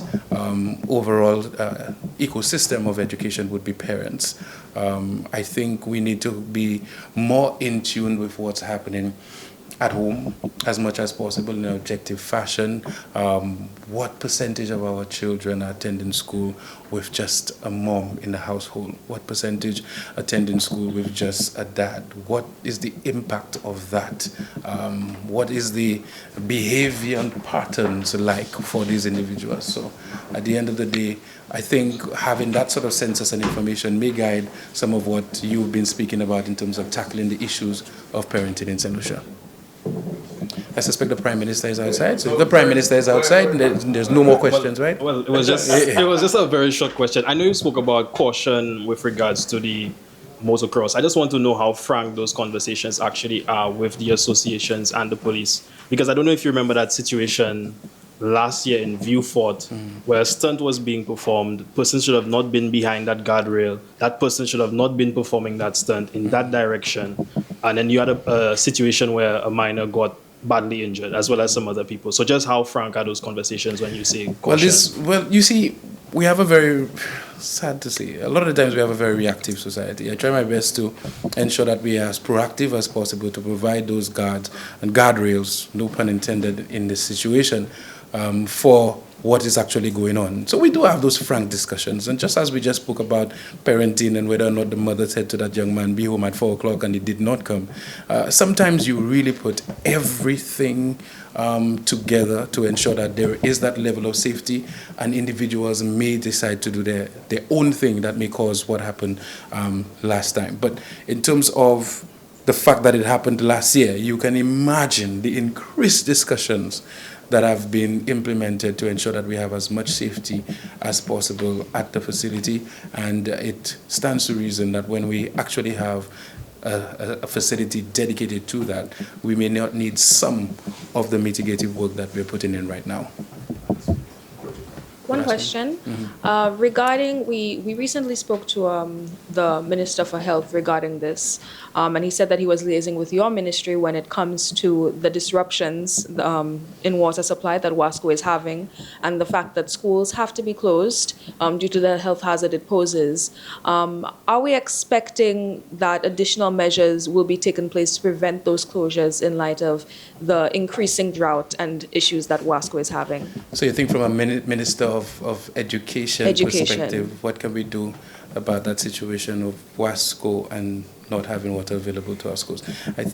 overall ecosystem of education would be parents. I think we need to be more in tune with what's happening at home as much as possible in an objective fashion. What percentage of our children are attending school with just a mom in the household? What percentage attending school with just a dad? What is the impact of that? What is the behavior and patterns like for these individuals? So at the end of the day, I think having that sort of census and information may guide some of what you've been speaking about in terms of tackling the issues of parenting in St. Lucia. I suspect the Prime Minister is outside. So if the Prime Minister is outside, there's no more questions, right? Well, it was just a very short question. I know you spoke about caution with regards to the motocross. I just want to know how frank those conversations actually are with the associations and the police. Because I don't know if you remember that situation last year in Viewfort, where a stunt was being performed. The person should have not been behind that guardrail. That person should have not been performing that stunt in that direction. And then you had a situation where a minor got badly injured, as well as some other people. So just how frank are those conversations when you say caution? Well, you see, we have a very, sad to say, a lot of the times we have a very reactive society. I try my best to ensure that we are as proactive as possible to provide those guards and guardrails, no pun intended, in this situation, for what is actually going on. So we do have those frank discussions. And just as we just spoke about parenting and whether or not the mother said to that young man, be home at 4 o'clock, and he did not come, sometimes you really put everything together to ensure that there is that level of safety, and individuals may decide to do their own thing that may cause what happened last time. But in terms of the fact that it happened last year, you can imagine the increased discussions that have been implemented to ensure that we have as much safety as possible at the facility. And it stands to reason that when we actually have a facility dedicated to that, we may not need some of the mitigative work that we're putting in right now. One question regarding, we recently spoke to the Minister for Health regarding this, and he said that he was liaising with your ministry when it comes to the disruptions in water supply that Wasco is having, and the fact that schools have to be closed due to the health hazard it poses. Are we expecting that additional measures will be taken place to prevent those closures in light of the increasing drought and issues that Wasco is having? So you think from a Minister of Education perspective, what can we do about that situation of Wasco and not having water available to our schools?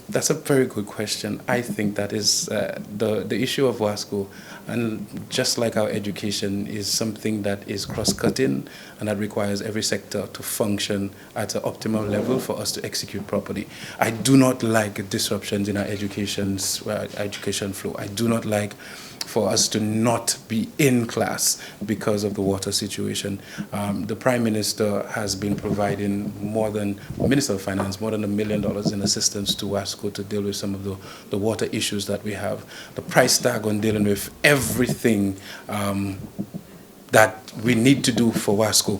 That's a very good question. I think that is the issue of Wasco, and just like our education, is something that is cross-cutting and that requires every sector to function at an optimal level for us to execute properly. I do not like disruptions in our education flow. I do not like for us to not be in class because of the water situation. The Prime Minister has been providing Minister of Finance, more than $1 million in assistance to Wasco to deal with some of the water issues that we have. The price tag on dealing with everything that we need to do for Wasco.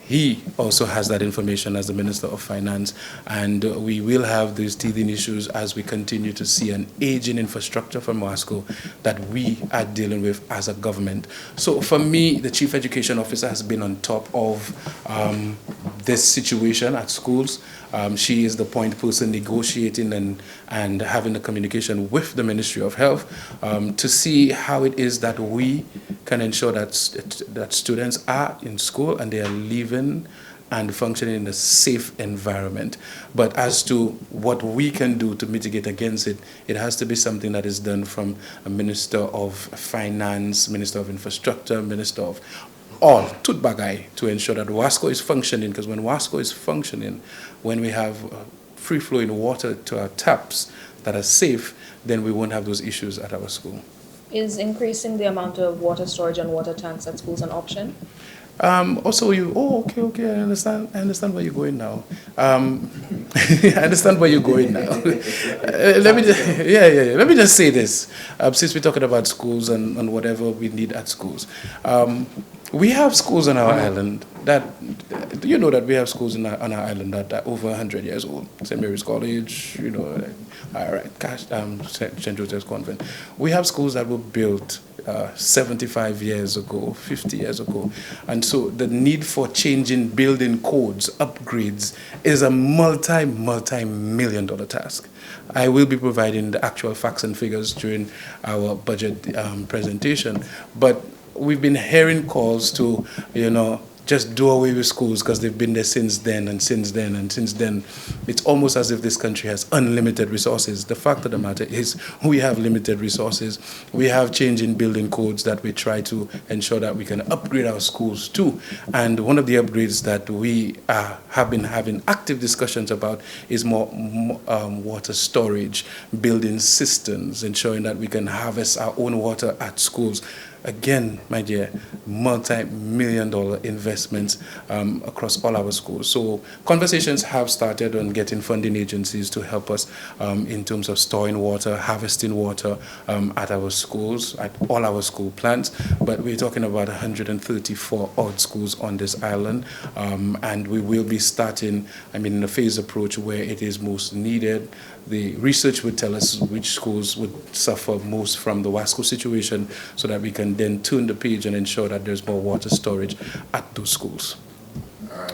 He also has that information as the Minister of Finance, and we will have these teething issues as we continue to see an aging infrastructure from Wasco that we are dealing with as a government. So for me, the Chief Education Officer has been on top of this situation at schools. She is the point person negotiating and having the communication with the Ministry of Health to see how it is that we can ensure that students are in school and they are living and functioning in a safe environment. But as to what we can do to mitigate against it, it has to be something that is done from a Minister of Finance, Minister of Infrastructure, Minister of all, tutbagay, to ensure that Wasco is functioning, because when Wasco is functioning, when we have free-flowing water to our taps that are safe, then we won't have those issues at our school. Is increasing the amount of water storage and water tanks at schools an option? Okay, I understand where you're going now. I understand where you're going now. Let me just, Let me just say this. Since we're talking about schools and whatever we need at schools, we have schools on our island that, do you know that we have schools on our island that are over 100 years old? St. Mary's College, all right, St. Joseph's Convent. We have schools that were built 75 years ago, 50 years ago. And so the need for changing building codes, upgrades, is a multi-million dollar task. I will be providing the actual facts and figures during our budget presentation. But we've been hearing calls to, just do away with schools because they've been there since then and since then and since then. It's almost as if this country has unlimited resources. The fact of the matter is we have limited resources. We have changing building codes that we try to ensure that we can upgrade our schools too. And one of the upgrades that we have been having active discussions about is more water storage, building systems, ensuring that we can harvest our own water at schools. Again, my dear, multi-million dollar investments across all our schools. So conversations have started on getting funding agencies to help us in terms of storing water, harvesting water at our schools, at all our school plants. But we're talking about 134 odd schools on this island. And we will be starting, in a phased approach where it is most needed. The research would tell us which schools would suffer most from the WASCO situation so that we can then turn the page and ensure that there's more water storage at those schools.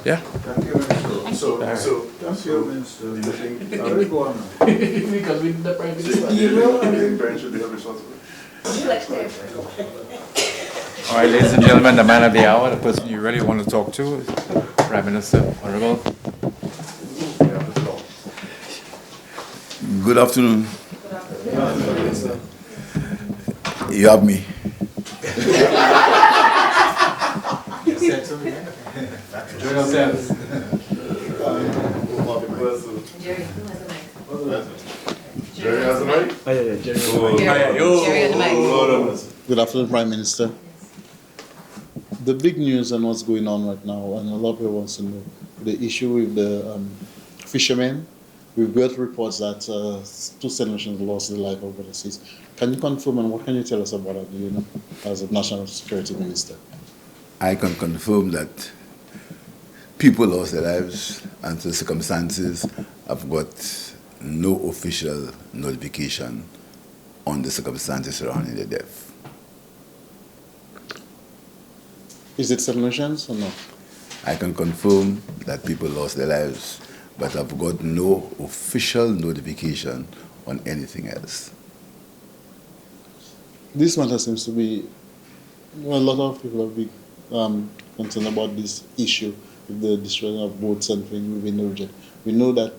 Yeah? Thank you, Minister. So, thank you, Minister. Go on now. Because we the Prime Minister. The parents should be held responsible. All right, ladies and gentlemen, the man of the hour, the person you really want to talk to, Prime Minister, Honorable. Good afternoon. You have me. Enjoy yourselves. Jerry has the mic? Oh, yeah, Jerry. Jerry on the mic. Good afternoon, Prime Minister. The big news and what's going on right now, and a lot of people want to know, the issue with the fishermen. We've got reports that 2 St. Lucians lost their life over the seas. Can you confirm and what can you tell us about it, as a National Security Minister? I can confirm that people lost their lives and the circumstances have got no official notification on the circumstances surrounding the death. Is it St. Lucians or not? I can confirm that people lost their lives, but I've got no official notification on anything else. This matter seems to be, a lot of people are big concerned about this issue with the destruction of boats and things within the region. We know that,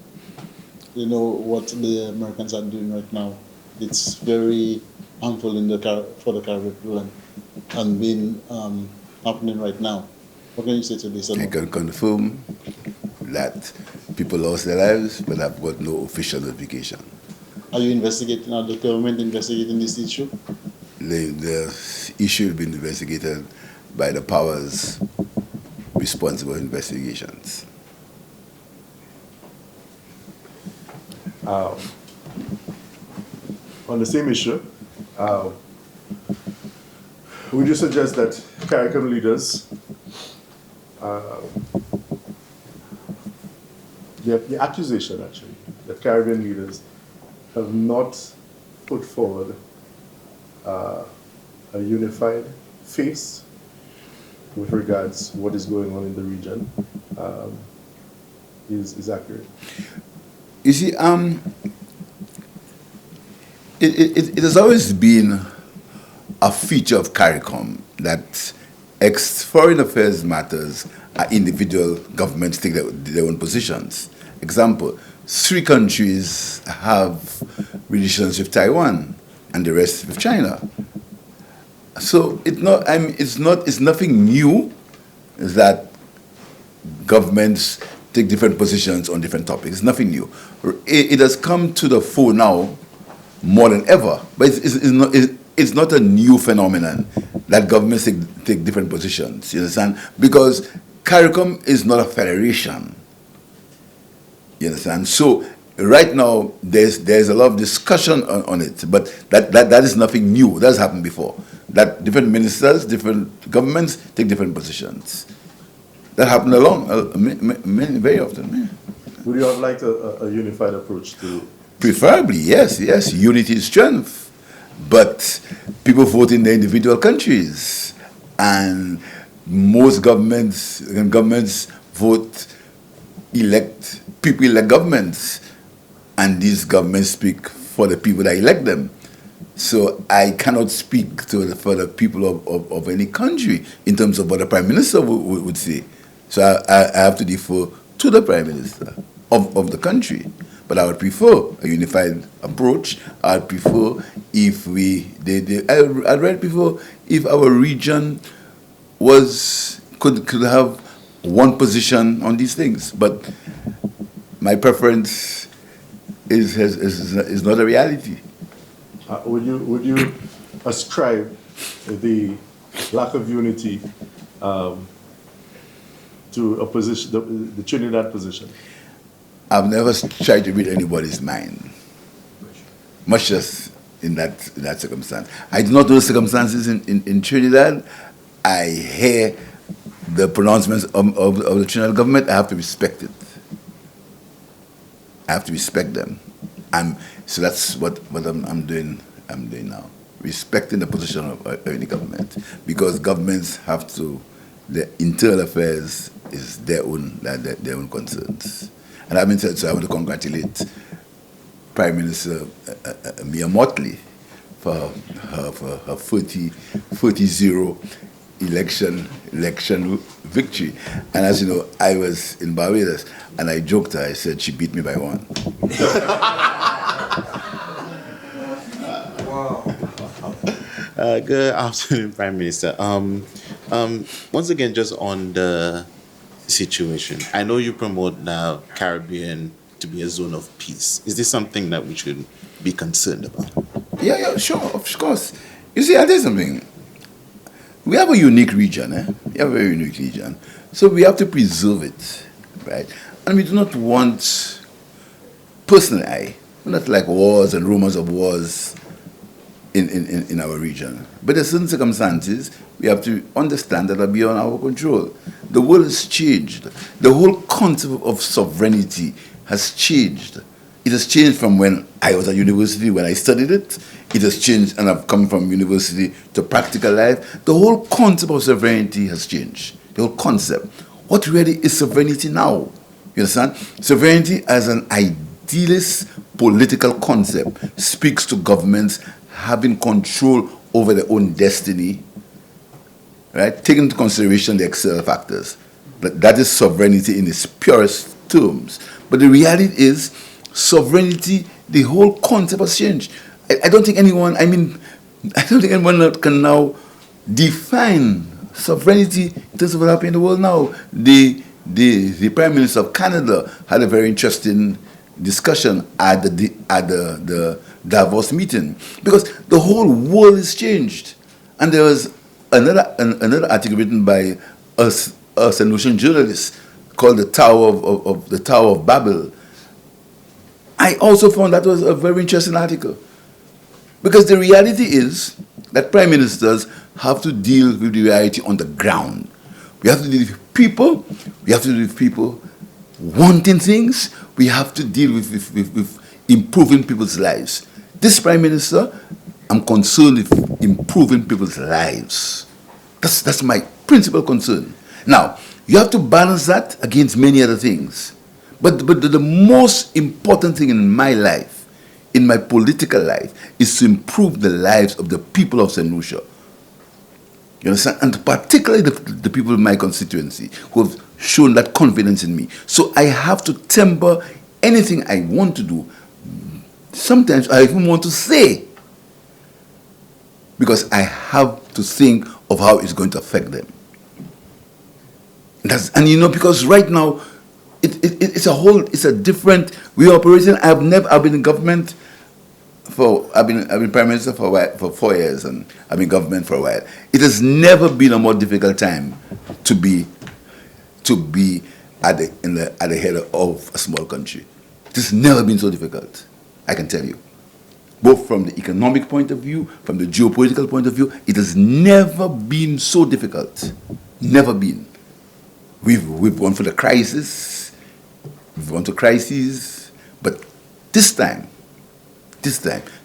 what the Americans are doing right now. It's very harmful for the Caribbean people and being happening right now. What can you say to this? I can confirm that people lost their lives, but I've got no official notification. Are you investigating, are the government investigating this issue? The issue will be investigated by the powers responsible for investigations. On the same issue, would you suggest that CARICOM leaders, the accusation actually, that Caribbean leaders have not put forward a unified face with regards to what is going on in the region, is accurate? You see, it has always been a feature of CARICOM that foreign affairs matters are individual governments take their own positions. Example, 3 countries have relations with Taiwan and the rest with China. So it's nothing new that governments take different positions on different topics. It's nothing new. It has come to the fore now more than ever, but it's not a new phenomenon that governments take different positions. You understand? Because CARICOM is not a federation. You understand? So right now there's a lot of discussion on it, but that is nothing new. That's happened before. That different ministers, different governments take different positions. That happened very often. Yeah. Would you have liked a unified approach to? Preferably, yes. Unity is strength. But people vote in their individual countries. And most governments people elect governments. And these governments speak for the people that elect them. So I cannot speak for the people of any country in terms of what the Prime Minister would say. So I have to defer to the Prime Minister of the country. But I would prefer a unified approach. I'd prefer if I'd rather prefer if our region could have one position on these things. But my preference is not a reality. Would you ascribe the lack of unity to a position, the Trinidad position? I've never tried to read anybody's mind, much less in that circumstance. I do not know the circumstances in Trinidad. I hear the pronouncements of the Trinidad government. I have to respect it. I have to respect them. So that's what I'm doing now, respecting the position of any government, because governments have to. The internal affairs is their own concerns. And having said so, I want to congratulate Prime Minister Mia Motley for her 40-0 election victory. And as you know, I was in Barbados, and I joked her. I said she beat me by 1. Good afternoon, Prime Minister. Once again, just on the situation, I know you promote now Caribbean to be a zone of peace. Is this something that we should be concerned about? Yeah, sure, of course. You see, I'll tell you something. We have a unique region, We have a very unique region. So we have to preserve it, right? And we do not want, personally, we're not like wars and rumors of wars in our region. But there's certain circumstances we have to understand that are beyond our control. The world has changed. The whole concept of sovereignty has changed. It has changed from when I was at university, when I studied it. It has changed, and I've come from university to practical life. The whole concept of sovereignty has changed. The whole concept. What really is sovereignty now? You understand? Sovereignty as an idealist political concept speaks to governments having control over their own destiny, right? Taking into consideration the external factors. That is sovereignty in its purest terms. But the reality is, sovereignty, the whole concept has changed. I don't think anyone can now define sovereignty in terms of what happening in the world now. The Prime Minister of Canada had a very interesting discussion at the Davos meeting, because the whole world has changed. And there was another article written by a St. Lucian journalist called the Tower of Babel. I also found that was a very interesting article, because the reality is that prime ministers have to deal with the reality on the ground. We have to deal with people. We have to deal with people wanting things. We have to deal with improving people's lives. This prime minister, I'm concerned with improving people's lives. That's my principal concern. Now, you have to balance that against many other things. But the most important thing in my life, in my political life, is to improve the lives of the people of St. Lucia. You understand? And particularly the people in my constituency who have shown that confidence in me. So I have to temper anything I want to do. Sometimes I even want to say, because I have to think of how it's going to affect them. Because right now, it's a different way of operating. I've been in government I've been prime minister for 4 years, and I've been in government for a while. It has never been a more difficult time to be at the head of a small country. It has never been so difficult, I can tell you. Both from the economic point of view, from the geopolitical point of view, it has never been so difficult. Never been. We've gone for the crisis, we've gone to crises, but this time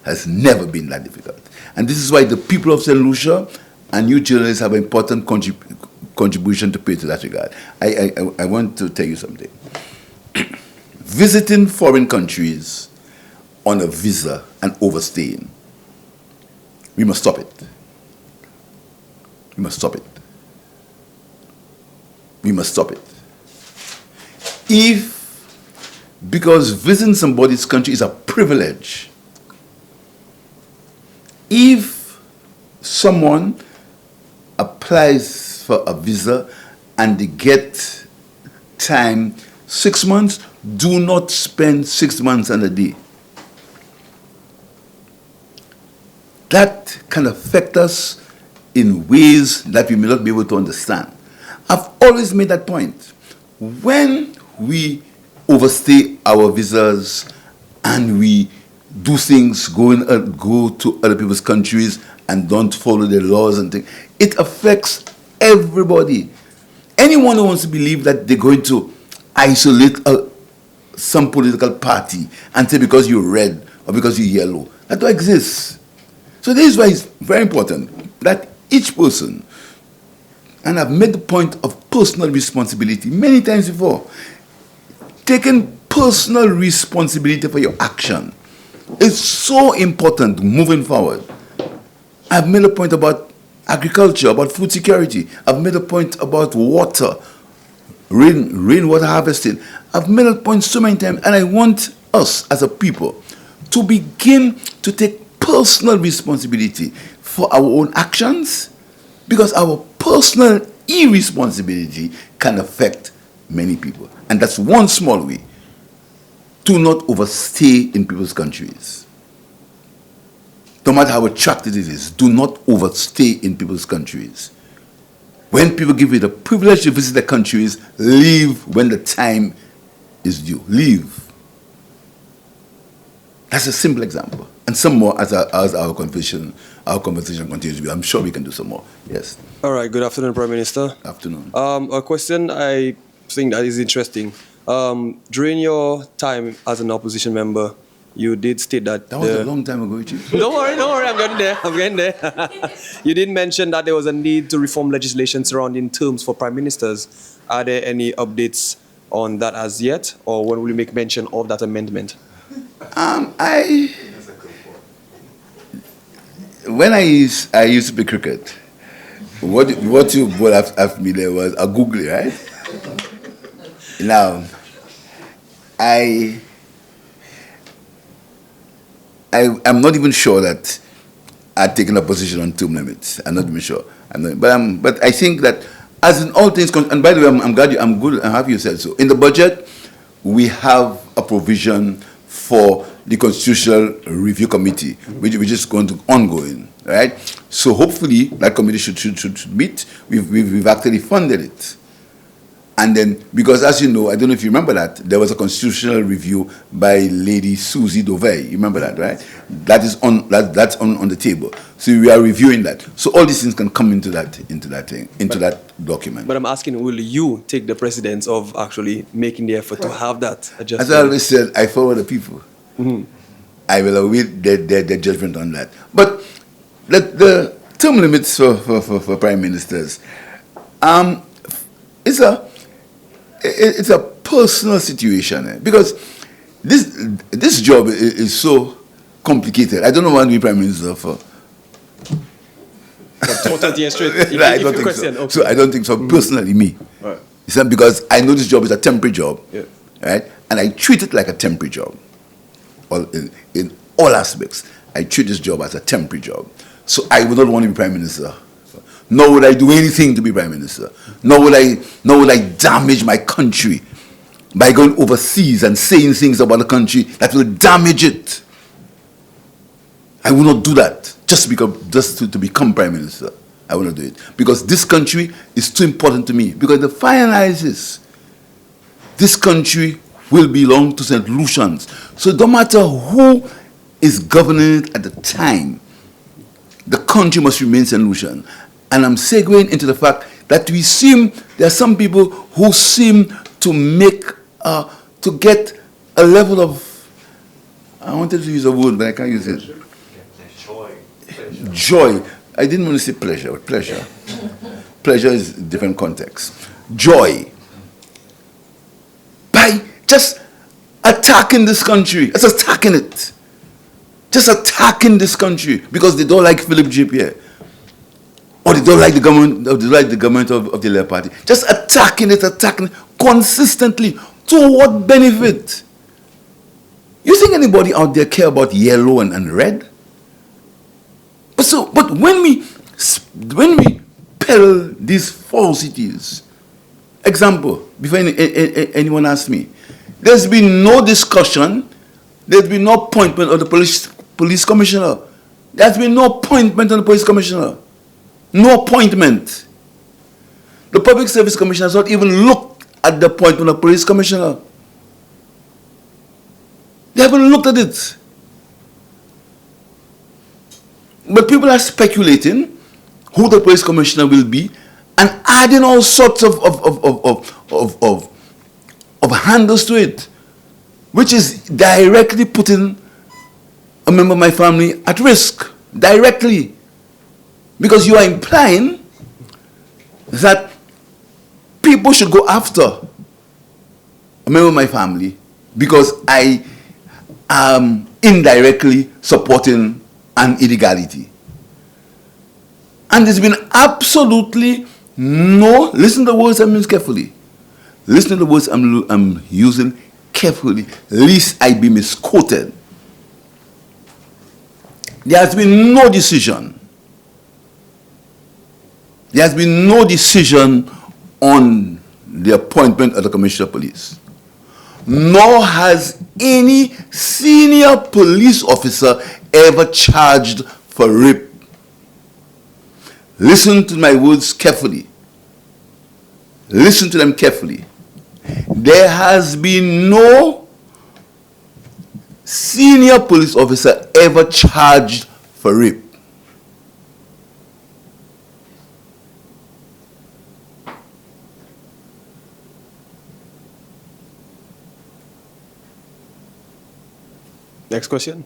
has never been that difficult. And this is why the people of St. Lucia and you journalists have an important contribution to pay to that regard. I want to tell you something. Visiting foreign countries on a visa and overstaying, we must stop it. We must stop it. We must stop it. Because visiting somebody's country is a privilege, if someone applies for a visa and they get time 6 months, do not spend 6 months and a day. That can affect us in ways that we may not be able to understand. I've always made that point. When we overstay our visas and we do things, go to other people's countries and don't follow their laws and things, it affects everybody. Anyone who wants to believe that they're going to isolate some political party and say because you're red or because you're yellow, that don't exist. So this is why it's very important that each person, and I've made the point of personal responsibility many times before, taking personal responsibility for your action is so important moving forward. I've made a point about agriculture, about food security. I've made a point about water, rainwater harvesting. I've made a point so many times, and I want us as a people to begin to take personal responsibility for our own actions, because our personal irresponsibility can affect many people. And that's one small way. Do not overstay in people's countries. No matter how attractive it is, do not overstay in people's countries. When people give you the privilege to visit their countries, leave when the time is due. Leave. That's a simple example. And some more as our conversation continues. I'm sure we can do some more. Yes. All right. Good afternoon, Prime Minister. Afternoon. A question I think that is interesting. During your time as an opposition member, you did state that... That was a long time ago, Chief. Don't worry, I'm getting there. You did mention that there was a need to reform legislation surrounding terms for prime ministers. Are there any updates on that as yet, or when will you make mention of that amendment? When I used to play cricket, what you brought after me there was a googly, right? Now, I'm not even sure that I've taken a position on term limits. I'm not even sure. But I think that as in all things, and by the way, I'm glad I'm happy you said so. In the budget, we have a provision for the Constitutional Review Committee, which is going to ongoing, right? So hopefully that committee should meet. We've actually funded it. And then, because as you know, I don't know if you remember that, there was a constitutional review by Lady Susie Dovey. You remember that, right? That's on the table. So we are reviewing that. So all these things can come into that document. But I'm asking, will you take the precedence of actually making the effort to have that adjustment? As I always said, I follow the people. Mm-hmm. I will await their judgment on that. But the term limits for prime ministers, it's a personal situation, because this job is so complicated. I don't know what to be prime minister for. I don't think so. Okay. So I don't think so. Personally, me, right. It's not because I know this job is a temporary job, yeah. Right? And I treat it like a temporary job. In all aspects, I treat this job as a temporary job. So I would not want to be prime minister. Nor would I do anything to be prime minister. Nor would I damage my country by going overseas and saying things about the country that will damage it. I will not do that just to become prime minister. I will not do it, because this country is too important to me. Because the fire analysis this country will belong to St. Lucians. So no matter who is governing it at the time, the country must remain St. Lucian. And I'm segueing into the fact that there are some people who seem to get a level of, I wanted to use a word, but I can't use it. Joy. I didn't want to say pleasure, but pleasure. Pleasure is a different context. Joy. By just attacking this country, just attacking it. Just attacking this country because they don't like Philip J. Pierre. Or they don't like the government, or they like the government of the Labour Party. Just attacking it consistently. To what benefit? You think anybody out there care about yellow and red? But when we peddle these falsities, example, before anyone asks me, there's been no discussion, there's been no appointment of the police commissioner. There's been no appointment of the police commissioner. No appointment. The Public Service Commission has not even looked at the appointment of the police commissioner. They haven't looked at it. But people are speculating who the police commissioner will be and adding all sorts of handles to it, which is directly putting a member of my family at risk. Directly. Because you are implying that people should go after a member of my family because I am indirectly supporting an illegality. And there's been absolutely no, listen to the words I'm using carefully. Listen to the words I'm using carefully, lest I be misquoted. There has been no decision. There has been no decision on the appointment of the Commissioner of Police. Nor has any senior police officer ever charged for rape. Listen to my words carefully. Listen to them carefully. There has been no senior police officer ever charged for rape. Next question.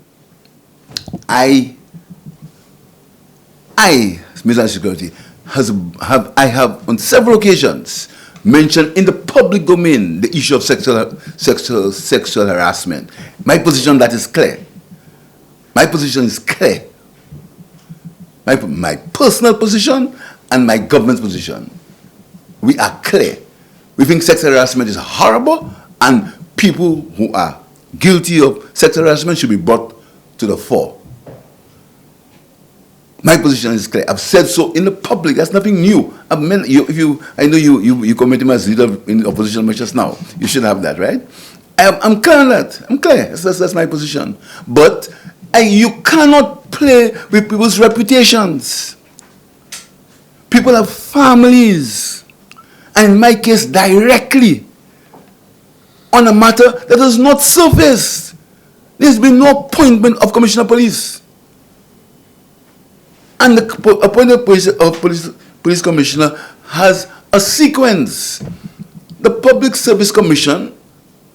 I, Minister of Security, I have on several occasions mentioned in the public domain the issue of sexual harassment. My position on that is clear. My position is clear. My personal position and my government's position. We are clear. We think sexual harassment is horrible and people who are guilty of sexual harassment should be brought to the fore. My position is clear. I've said so in the public. That's nothing new. I know you commented me as leader in the opposition just now. You should have that, right? I'm clear on that. I'm clear. That's my position. But you cannot play with people's reputations. People have families. And in my case, directly on a matter that has not surfaced. There's been no appointment of Commissioner of Police. And the appointment of police commissioner has a sequence. The Public Service Commission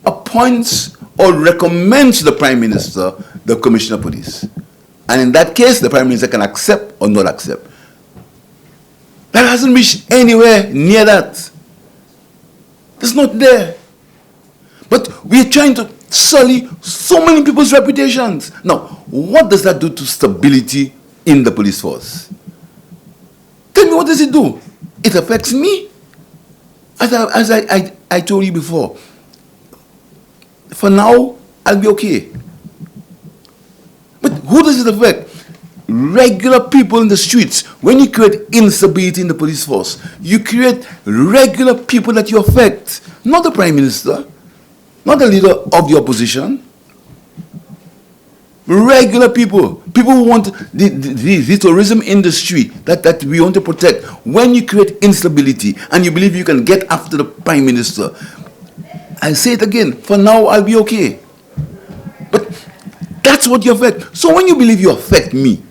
appoints or recommends to the Prime Minister the Commissioner of Police. And in that case, the Prime Minister can accept or not accept. That hasn't reached anywhere near that. It's not there. But we're trying to sully so many people's reputations. Now, what does that do to stability in the police force? Tell me, what does it do? It affects me. As I told you before, for now, I'll be okay. But who does it affect? Regular people in the streets. When you create instability in the police force, you create regular people that you affect. Not the Prime Minister, not the leader of the opposition. Regular people. People who want the tourism industry that we want to protect. When you create instability and you believe you can get after the Prime Minister, I'll say it again. For now, I'll be okay. But that's what you affect. So when you believe you affect me,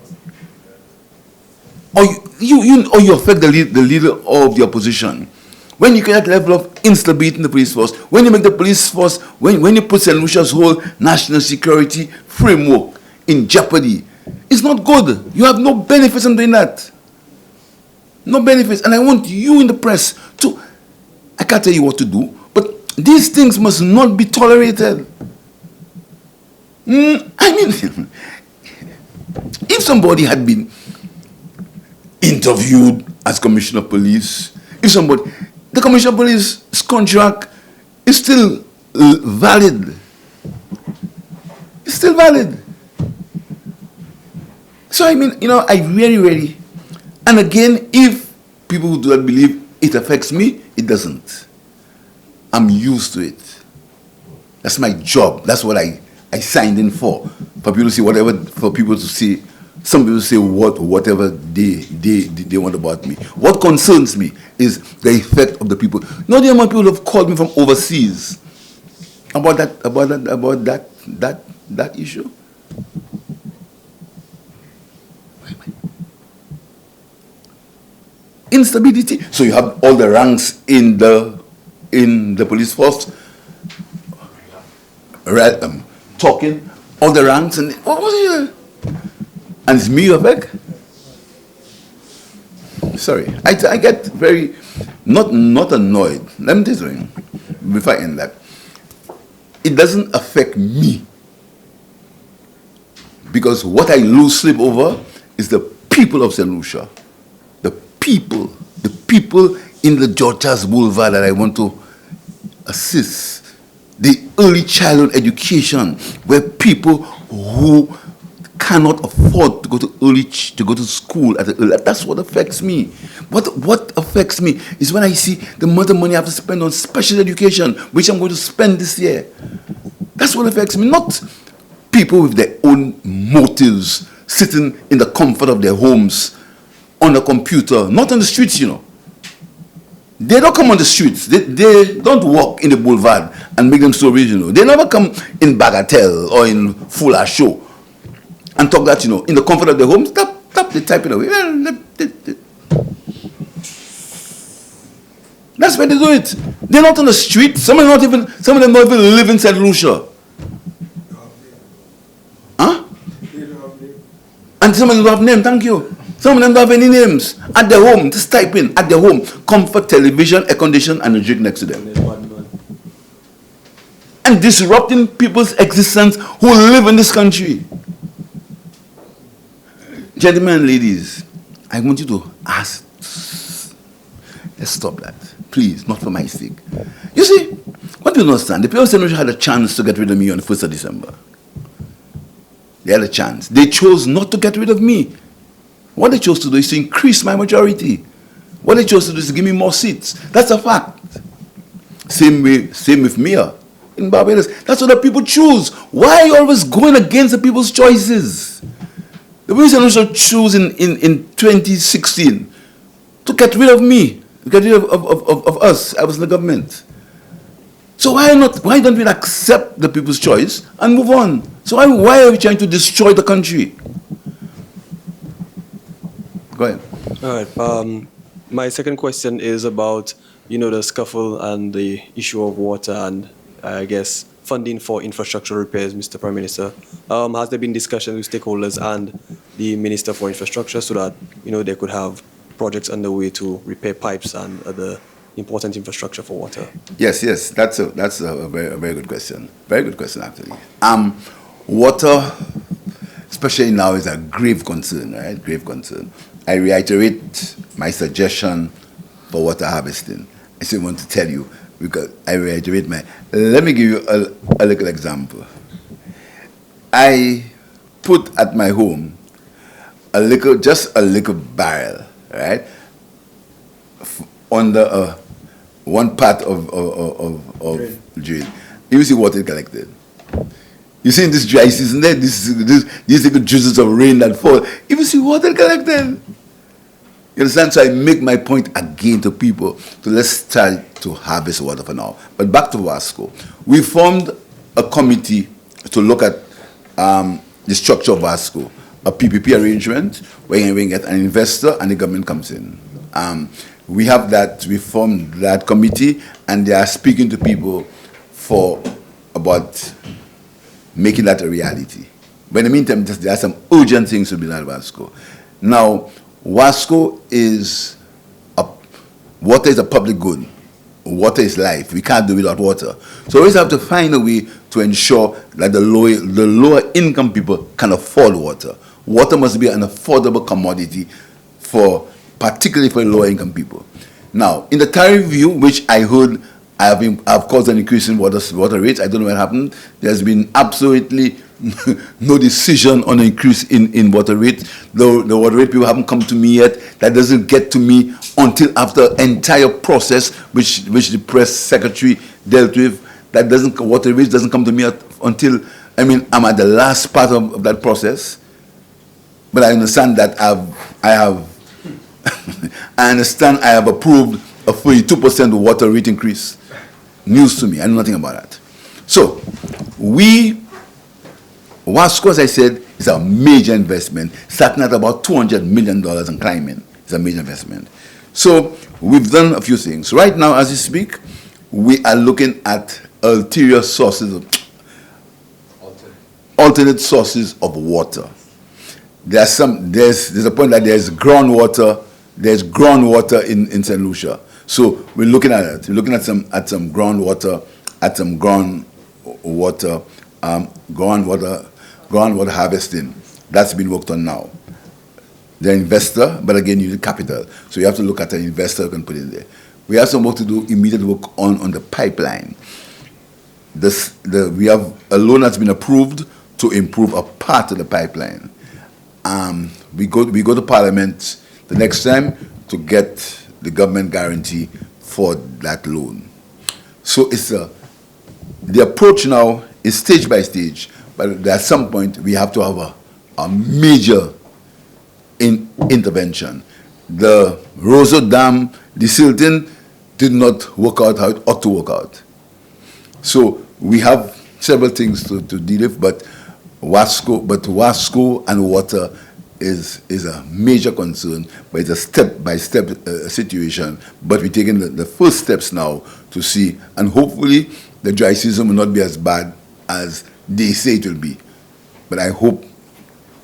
or you affect the leader of the opposition, when you get that level of instability in the police force, when you make the police force, when you put St. Lucia's whole national security framework in jeopardy, it's not good. You have no benefits in doing that. No benefits. And I want you in the press to, I can't tell you what to do, but these things must not be tolerated. I mean, if somebody had been interviewed as commissioner of police, the commissioner of police's contract is still valid. It's still valid. So I mean, I really, and again, if people who do not believe it affects me, it doesn't. I'm used to it. That's my job. That's what I signed in for people to say whatever, for people to say, some people say whatever they want about me. What concerns me is the effect of the people. Not the amount of people who have called me from overseas about that issue. Instability. So you have all the ranks in the police force talking, all the ranks, and what was it? And it's me you affect? Sorry, I get very not annoyed. Let me tell you something before I end that. It doesn't affect me, because what I lose sleep over is the people of St. Lucia. The people in the Georgia's Boulevard that I want to assist. The early childhood education, where people who cannot afford to go to school at the early, that's what affects me. What affects me is when I see the amount of money I have to spend on special education, which I'm going to spend this year. That's what affects me, not people with their own motives, sitting in the comfort of their homes, on a computer, not on the streets, They don't come on the streets. They don't walk in the boulevard and make them stories, They never come in Bagatelle or in Fuller Show and talk that, in the comfort of their homes. Stop, they type it away. That's where they do it. They're not on the street. Some of them don't even live in St. Lucia. Huh? And some of them don't have name, thank you. Some of them don't have any names. At their home, just type in, at their home, comfort, television, air condition, and a drink next to them. And disrupting people's existence who live in this country. Gentlemen and ladies, I want you to ask. Let's stop that. Please, not for my sake. You see, what do you understand? The people of St. Lucia had a chance to get rid of me on the 1st of December. They had a chance. They chose not to get rid of me. What they chose to do is to increase my majority. What they chose to do is to give me more seats. That's a fact. Same with Mia in Barbados. That's what the people choose. Why are you always going against the people's choices? The people also choose in 2016 to get rid of me, to get rid of us. I was in the government. So why don't we accept the people's choice and move on? So why are we trying to destroy the country? Go ahead. All right. My second question is about, the scuffle and the issue of water and, I guess, funding for infrastructure repairs, Mr. Prime Minister. Has there been discussions with stakeholders and the Minister for Infrastructure so that, they could have projects underway to repair pipes and other important infrastructure for water? Yes. That's a very good question. Very good question, actually. Water, especially now, is a grave concern, right? Grave concern. I reiterate my suggestion for water harvesting. I still want to tell you, because I reiterate let me give you a little example. I put at my home just a little barrel, right, under one part of drain. You see water collected. You see in this dry season there, these little drizzles of rain that fall. You see water collected. You understand? So I make my point again to people to let's try to harvest water for now. But back to Wasco. We formed a committee to look at the structure of Wasco, a PPP arrangement where we get an investor and the government comes in. We have that, we formed that committee and they are speaking to people about making that a reality. But in the meantime, there are some urgent things to be done at Wasco. Now, Wasco water is a public good. Water is life. We can't do without water. So we always have to find a way to ensure that the lower income people can afford water. Water must be an affordable commodity particularly for lower income people. Now, in the tariff review, which I heard I've caused an increase in water rates, I don't know what happened. There's been absolutely no decision on an increase in water rate. The water rate people haven't come to me yet. That doesn't get to me until after entire process, which the press secretary dealt with. Water rate doesn't come to me until I'm at the last part of that process. But I understand that I understand I have approved a 42% water rate increase. News to me. I know nothing about that. So Wasco, as I said, is a major investment, starting at about $200 million and climbing. It's a major investment. So we've done a few things. Right now, as we speak, we are looking at alternate sources of water. There's a point that there's groundwater in St. Lucia. So we're looking at it. We're looking at some groundwater, groundwater harvesting. That's been worked on now. The investor, but again, you need capital. So you have to look at an investor who can put in there. We have some work to do, immediate work on the pipeline. We have a loan that's been approved to improve a part of the pipeline. We go to Parliament the next time to get the government guarantee for that loan. So the approach now is stage by stage, but at some point we have to have a major intervention. The Roseau Dam, the silting did not work out how it ought to work out. So we have several things to deal with, but Wasco and water is a major concern, but it's a step-by-step situation. But we're taking the first steps now to see, and hopefully the dry season will not be as bad as they say it will be. But I hope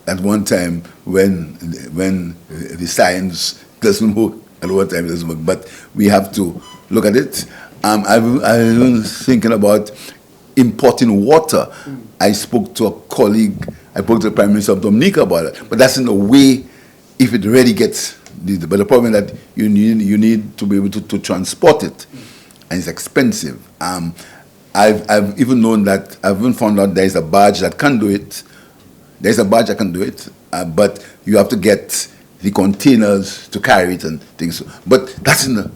at one time when the science doesn't work, at one time it doesn't work. But we have to look at it. I've been thinking about importing water. I spoke to a colleague, I spoke to the Prime Minister of Dominica about it, but that's in a way if it really gets, but the problem is that you need to be able to transport it, and it's expensive. I've even known that, I've even found out there's a barge that can do it. There's a barge that can do it, but you have to get the containers to carry it and things. But that's in the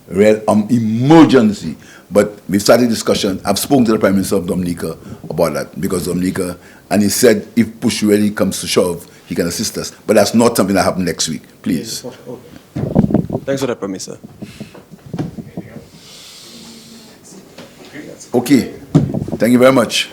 real emergency. But we've started discussion. I've spoken to the Prime Minister of Dominica about that, because Dominica, and he said if push really comes to shove, he can assist us. But that's not something that happens next week. Please. Thanks for that, Prime Minister. Okay. Thank you very much.